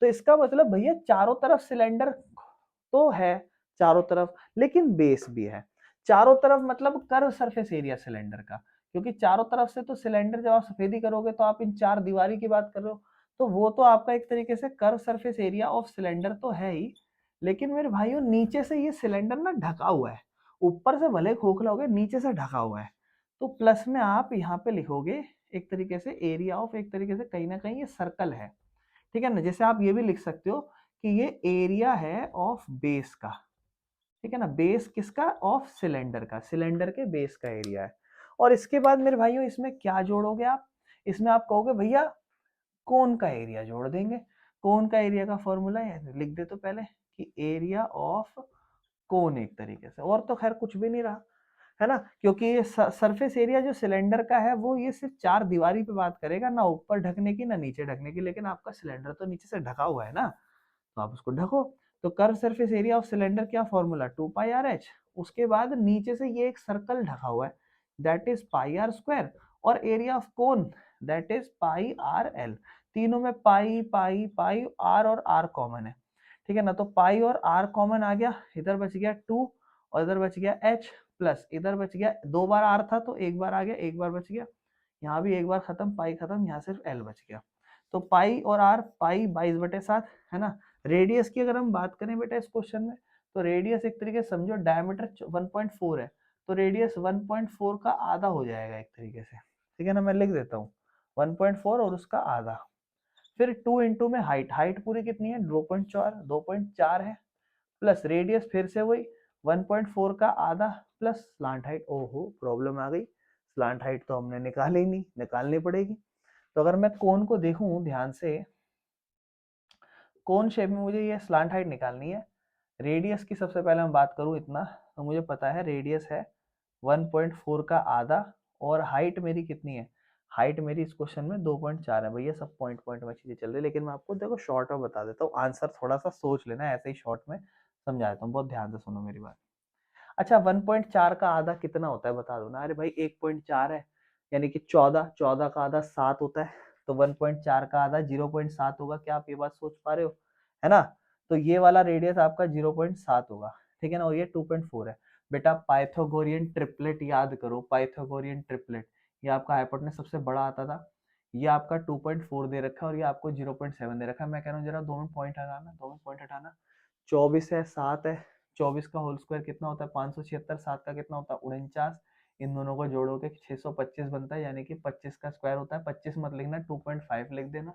तो इसका मतलब भैया चारों तरफ सिलेंडर तो है, चारों तरफ, लेकिन बेस भी है। चारों तरफ मतलब कर्व सरफेस एरिया सिलेंडर का, क्योंकि चारों तरफ से तो सिलेंडर जब आप सफेदी करोगे तो आप इन चार दीवारी की बात कर रहे हो, तो वो तो आपका एक तरीके से curve surface area of cylinder तो है ही, लेकिन मेरे भाइयों नीचे से ये सिलेंडर ना ढका हुआ है, ऊपर से भले खोखला हो गया, नीचे से ढका हुआ है। तो प्लस में आप यहाँ पे लिखोगे एक तरीके से एरिया ऑफ, एक तरीके से कहीं ना कहीं ये सर्कल है, ठीक है ना। जैसे आप ये भी लिख सकते हो कि ये एरिया है ऑफ बेस का, ठीक है ना, बेस किसका, ऑफ सिलेंडर का, सिलेंडर के बेस का एरिया है। और इसके बाद मेरे भाइयों इसमें क्या जोड़ोगे आप, इसमें आप कहोगे भैया कोन का एरिया जोड़ देंगे। कोन का एरिया का फॉर्मूला है, लिख दे तो पहले कि एरिया ऑफ कोन, एक तरीके से, और तो खैर कुछ भी नहीं रहा, है ना, क्योंकि ये सरफेस एरिया जो सिलेंडर का है वो ये सिर्फ चार दीवारी पे बात करेगा, ना ऊपर ढकने की ना नीचे ढकने की, लेकिन आपका सिलेंडर तो नीचे से ढका हुआ है ना, तो आप उसको ढको। तो curve surface area of cylinder क्या फॉर्मूला, 2πr/h। उसके बाद नीचे से ये एक सर्कल ढका हुआ है, दैट इज πr², और area of cone that is πrl। तीनों में पाई पाई पाई, आर और आर कॉमन है, ठीक है ना। तो पाई और आर कॉमन आ गया, इधर बच गया 2 और इधर बच गया h, प्लस इधर बच गया, दो बार आर था तो एक बार आ गया, एक बार बच गया, यहाँ भी एक बार खत्म, पाई खत्म, यहाँ सिर्फ एल बच गया। तो पाई और आर, पाई 22/7 है ना। रेडियस की अगर हम बात करें बेटा इस क्वेश्चन में, तो रेडियस एक तरीके से समझो डायमीटर 1.4 है, तो रेडियस 1.4 का आधा हो जाएगा एक तरीके से, ठीक है ना। मैं लिख देता हूँ 1.4 और उसका आधा। फिर 2 इंटू में हाइट, हाइट पूरी कितनी है 2.4 है, प्लस रेडियस फिर से वही 1.4 का आधा, प्लस स्लांट हाइट। ओहो प्रॉब्लम आ गई, स्लांट हाइट तो हमने निकाली ही नहीं, निकालनी पड़ेगी। तो अगर मैं कोन को देखूं ध्यान से, कोन शेप में मुझे ये स्लांट हाइट निकालनी है। रेडियस की सबसे पहले मैं बात करूं इतना, तो मुझे पता है रेडियस है 1.4 का आधा, और हाइट मेरी कितनी है, हाइट मेरी इस क्वेश्चन में 2.4 है। भैया सब पॉइंट पॉइंट में चीजें चल रही है, लेकिन मैं आपको देखो शॉर्ट में बता देता हूँ, आंसर थोड़ा सा सोच लेना, ऐसे ही शॉर्ट में समझा देता हूँ, बहुत ध्यान से सुनो मेरी बात। अच्छा 1.4 का आधा कितना होता है बता दो ना। अरे भाई 1.4 है, यानी कि 14, 14 का आधा 7 होता है, तो 1.4 का आधा 0.7 होगा। क्या आप ये बात सोच पा रहे हो, है ना। तो ये वाला रेडियस आपका 0.7 होगा, ठीक है ना, और ये 2.4 है। बेटा पाइथागोरियन ट्रिपलेट याद करो, पाइथागोरियन ट्रिपलेट, ये आपका हाइपोटेनस सबसे बड़ा आता था, ये आपका 2.4 दे रखा है और ये आपको 0.7 दे रखा है। मैं कह रहा हूँ जरा दो में पॉइंट हटाना, दो में पॉइंट हटाना। 24 है, 7 है, 24 का होल स्क्वायर कितना होता है 576, 7 का कितना होता है 49, इन दोनों को जोड़ोगे 625 बनता है, यानी कि 25 का स्क्वायर होता है। 25 मत लिखना, 2.5 लिख देना।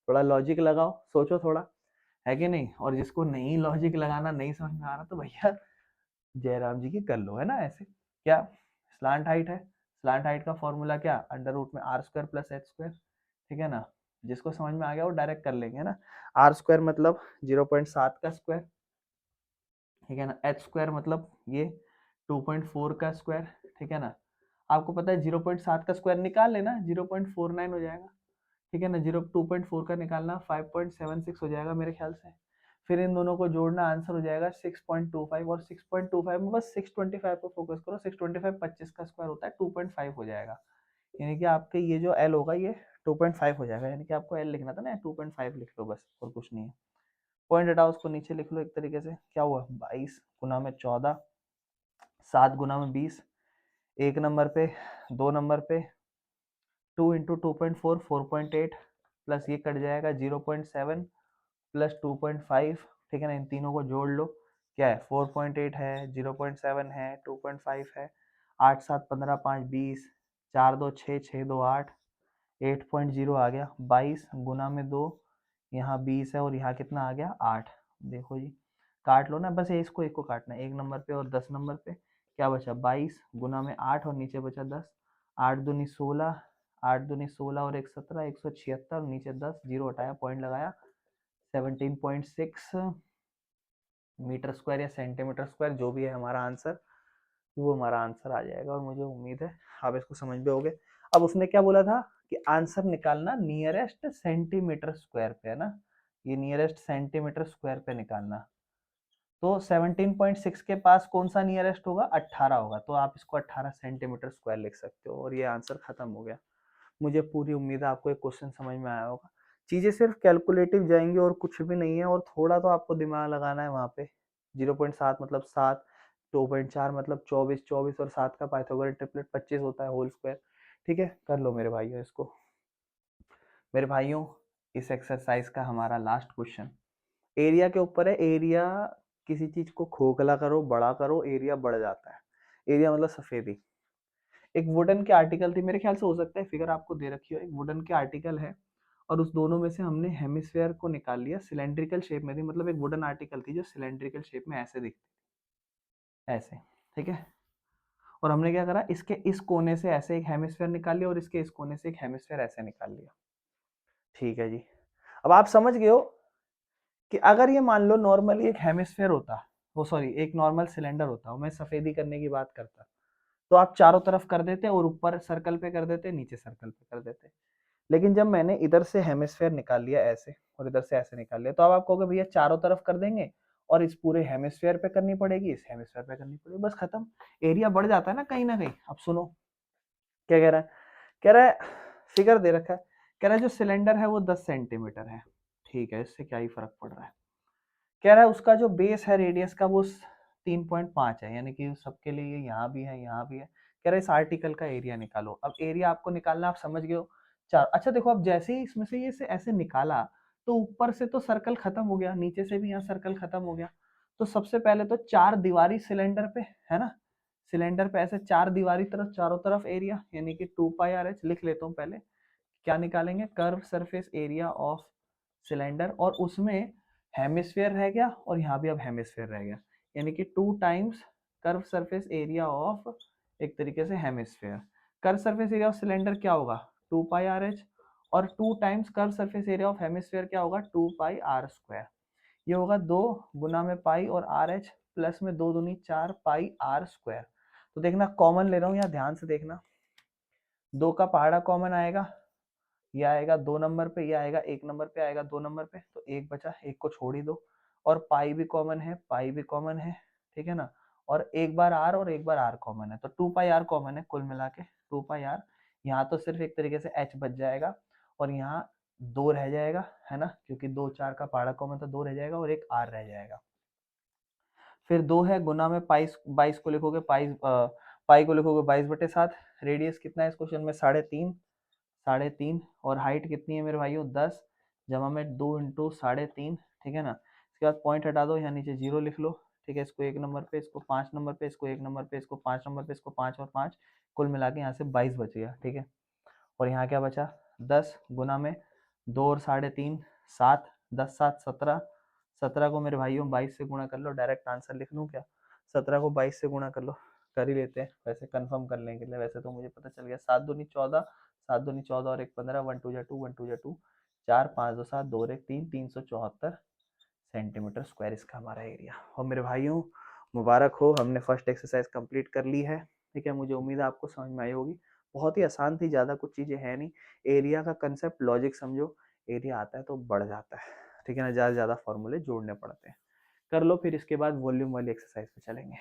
थोड़ा लॉजिक लगाओ, सोचो थोड़ा, है कि नहीं। और जिसको नहीं लॉजिक लगाना, नहीं समझ में आ रहा, तो भैया जयराम जी की कर लो, है ना ऐसे। क्या स्लांट हाइट है, स्लांट हाइट का फॉर्मूला क्या, अंडर रूट में r² + h², ठीक है ना। जिसको समझ में आ गया वो डायरेक्ट कर लेंगे, है ना। r² मतलब 0.7 का स्क्वायर, ठीक है ना। h² मतलब ये 2.4 का स्क्वायर, ठीक है ना। आपको पता है 0.7 का स्क्वायर निकाल लेना, 0.49 हो जाएगा, ठीक है ना। 2.4 का निकालना 5.76 हो जाएगा मेरे ख्याल से। फिर इन दोनों को जोड़ना, आंसर हो जाएगा 6.25, और 6.25 में बस 625 पे फोकस करो। 625 25 का स्क्वायर होता है, 2.5 हो जाएगा, यानी कि आपके ये जो एल होगा ये 2.5 हो जाएगा, यानी कि आपको एल लिखना था ना, 2.5 लिख लो बस, और कुछ नहीं है। पॉइंट हटाओ, उसको नीचे लिख लो एक तरीके से। क्या हुआ 22 गुना में 14, 7 गुना में 20, एक नंबर पे, दो नंबर पे 2 इंटू 2.4 4.8, प्लस ये कट जाएगा 0.7 प्लस 2.5, ठीक है ना। इन तीनों को जोड़ लो, क्या है 4.8 है, 0.7 है, 2.5 है, 8 7 15 5 20, 4 2 6 6 2 8, 8.0 आ गया। 22 गुना में 2, यहाँ 20 है और यहाँ कितना आ गया 8। देखो जी काट लो ना, बस ये इसको एक को काटना है, एक नंबर पे और 10 नंबर पे। क्या बचा 22 गुना में 8 और नीचे बचा 10, 8 दूनी 16, 8 दूनी 16 और 1 17, 176, नीचे 10, जीरो हटाया, पॉइंट लगाया, 17.6 मीटर स्क्वायर या सेंटीमीटर स्क्वायर, जो भी है हमारा आंसर, वो हमारा आंसर आ जाएगा। और मुझे उम्मीद है आप इसको समझ में होगे। अब उसने क्या बोला था कि आंसर निकालना नियरेस्ट सेंटीमीटर स्क्वायर पे, है ना, ये नियरेस्ट सेंटीमीटर स्क्वायर पे निकालना। तो 17.6 के पास कौन सा नियरेस्ट होगा, 18 होगा, तो आप इसको 18 सेंटीमीटर स्क्वायर लिख सकते हो, और ये आंसर खत्म हो गया। मुझे पूरी उम्मीद है आपको एक क्वेश्चन समझ में आया होगा। चीजें सिर्फ कैलकुलेटिव जाएंगी और कुछ भी नहीं है, और थोड़ा तो आपको दिमाग लगाना है वहां पे। 0.7 मतलब 7, 2.4 मतलब 24, 24 और 7 का पाइथागोरस ट्रिपलेट 25 होता है होल स्क्वायर, ठीक है। कर लो मेरे भाइयों इसको। मेरे भाइयों इस एक्सरसाइज का हमारा लास्ट क्वेश्चन एरिया के ऊपर है। एरिया, किसी चीज को खोखला करो, बड़ा करो, एरिया बढ़ जाता है। एरिया मतलब सफेदी। एक वुडन के आर्टिकल थी, मेरे ख्याल से हो सकता है फिगर आपको दे रखी हो, एक वुडन के आर्टिकल है, और उस दोनों में से हमने हेमिस्फेयर को निकाल लिया, सिलेंड्रिकल शेप में थी, मतलब एक वुडन आर्टिकल थी जो सिलेंड्रिकल शेप में ऐसे दिखती, ऐसे, ठीक है। और हमने क्या करा, इसके इस कोने से ऐसे एक हेमिस्फेयर निकाल लिया और इसके इस कोने से एक हेमिस्फेयर ऐसे निकाल लिया, ठीक है जी। अब आप समझ गए हो कि अगर ये मान लो नॉर्मली एक हेमिस्फेयर होता, वो सॉरी एक नॉर्मल सिलेंडर होता, मैं सफेदी करने की बात करता, तो आप चारों तरफ कर देते और ऊपर सर्कल पे कर देते, नीचे सर्कल पे कर देते। लेकिन जब मैंने इधर से हेमिस्फेयर निकाल लिया ऐसे और इधर से ऐसे निकाल लिया, तो अब आप कहोगे भैया चारों तरफ कर देंगे और इस पूरे हेमिस्फेयर पे करनी पड़ेगी, इस हेमिस्फेयर पे करनी पड़ेगी, बस खत्म। एरिया बढ़ जाता है ना कहीं ना कहीं। अब सुनो क्या कह रहा है। कह रहा है फिगर दे रखा है, कह रहा है जो सिलेंडर है वो 10 सेंटीमीटर है, ठीक है, इससे क्या ही फर्क पड़ रहा है। कह रहा है उसका जो बेस है रेडियस का वो 3.5 है, यानी कि सबके लिए ये यहाँ भी है, यहाँ भी है। कह रहा है इस आर्टिकल का एरिया निकालो। अब एरिया आपको निकालना, आप समझ गए हो। चार, अच्छा देखो, अब जैसे ही इसमें से ये से ऐसे निकाला तो ऊपर से तो सर्कल खत्म हो गया, नीचे से भी यहाँ सर्कल खत्म हो गया। तो सबसे पहले तो चार दीवारी सिलेंडर पे है ना, सिलेंडर पे ऐसे चार दीवारी तरफ चारों तरफ एरिया, यानी कि 2πr(h) लिख लेता हूँ पहले। क्या निकालेंगे, curve surface area of cylinder, और उसमें हेमिस्फेयर रह गया और यहाँ भी अब हेमिस्फेयर रह गया, यानी कि 2 times curve surface area of एक तरीके से hemisphere. Curve surface area of cylinder क्या होगा, 2πr(h), और 2 times curve surface area of hemisphere क्या होगा, 2πr²। ये होगा 2 गुना में पाई और आर एच प्लस में 2 दूनी 4πr²। तो देखना कॉमन ले रहा हूँ, यहाँ ध्यान से देखना, 2 का पहाड़ा कॉमन आएगा, ये आएगा 2 नंबर पे, ये आएगा 1 नंबर पे, आएगा 2 नंबर पे, तो एक बचा, एक को छोड़ ही दो। और पाई भी कॉमन है, पाई भी कॉमन है, ठीक है ना। और एक बार आर और एक बार आर कॉमन है, तो 2πr कॉमन है कुल मिला के, 2πr। यहाँ तो सिर्फ एक तरीके से h बच जाएगा और यहाँ 2 रह जाएगा, है ना, क्योंकि 2 4 का पहाड़ा कॉमन, तो 2 रह जाएगा और एक आर रह जाएगा। फिर 2 है गुना में पाई, 22 को लिखोगे पाई, पाई को लिखोगे 22/7। रेडियस कितना है इस क्वेश्चन में, 3.5, 3.5। और हाइट कितनी है मेरे भाइयों, 10 जमा में 2 इंटू 3.5, ठीक है ना। इसके बाद पॉइंट हटा दो, यहाँ नीचे 0 लिख लो, ठीक है। इसको 1 नंबर पे, इसको 5 नंबर पे, इसको 1 नंबर पे, इसको 5 नंबर पे, इसको 5 और 5, कुल मिला के यहाँ से 22 बच गया, ठीक है। और यहाँ क्या बचा, 10 गुना में 2 और 3.5, 7, 10 7 17, 17 को मेरे भाइयों 22 से गुणा कर लो, डायरेक्ट आंसर लिख लूँ क्या, 17 को 22 से गुणा कर लो, कर ही लेते हैं वैसे कंफर्म करने के लिए, वैसे तो मुझे पता चल गया। 7 दूनी 14, 7 दूनी 14 और 1 15, 1 2 जा 2, 1 2 जा 2, 4 5 2 7, 2 और 1 3, 374 सेंटीमीटर स्क्वायर इसका हमारा एरिया। और मेरे भाइयों मुबारक हो, हमने फर्स्ट एक्सरसाइज कंप्लीट कर ली है, ठीक है। मुझे उम्मीद है आपको समझ में आई होगी, बहुत ही आसान थी, ज़्यादा कुछ चीज़ें है नहीं। एरिया का कंसेप्ट लॉजिक समझो, एरिया आता है तो बढ़ जाता है, ठीक है ना, ज़्यादा से ज़्यादा फॉर्मूले जोड़ने पड़ते हैं। कर लो, फिर इसके बाद वॉल्यूम वाली एक्सरसाइज पे चलेंगे।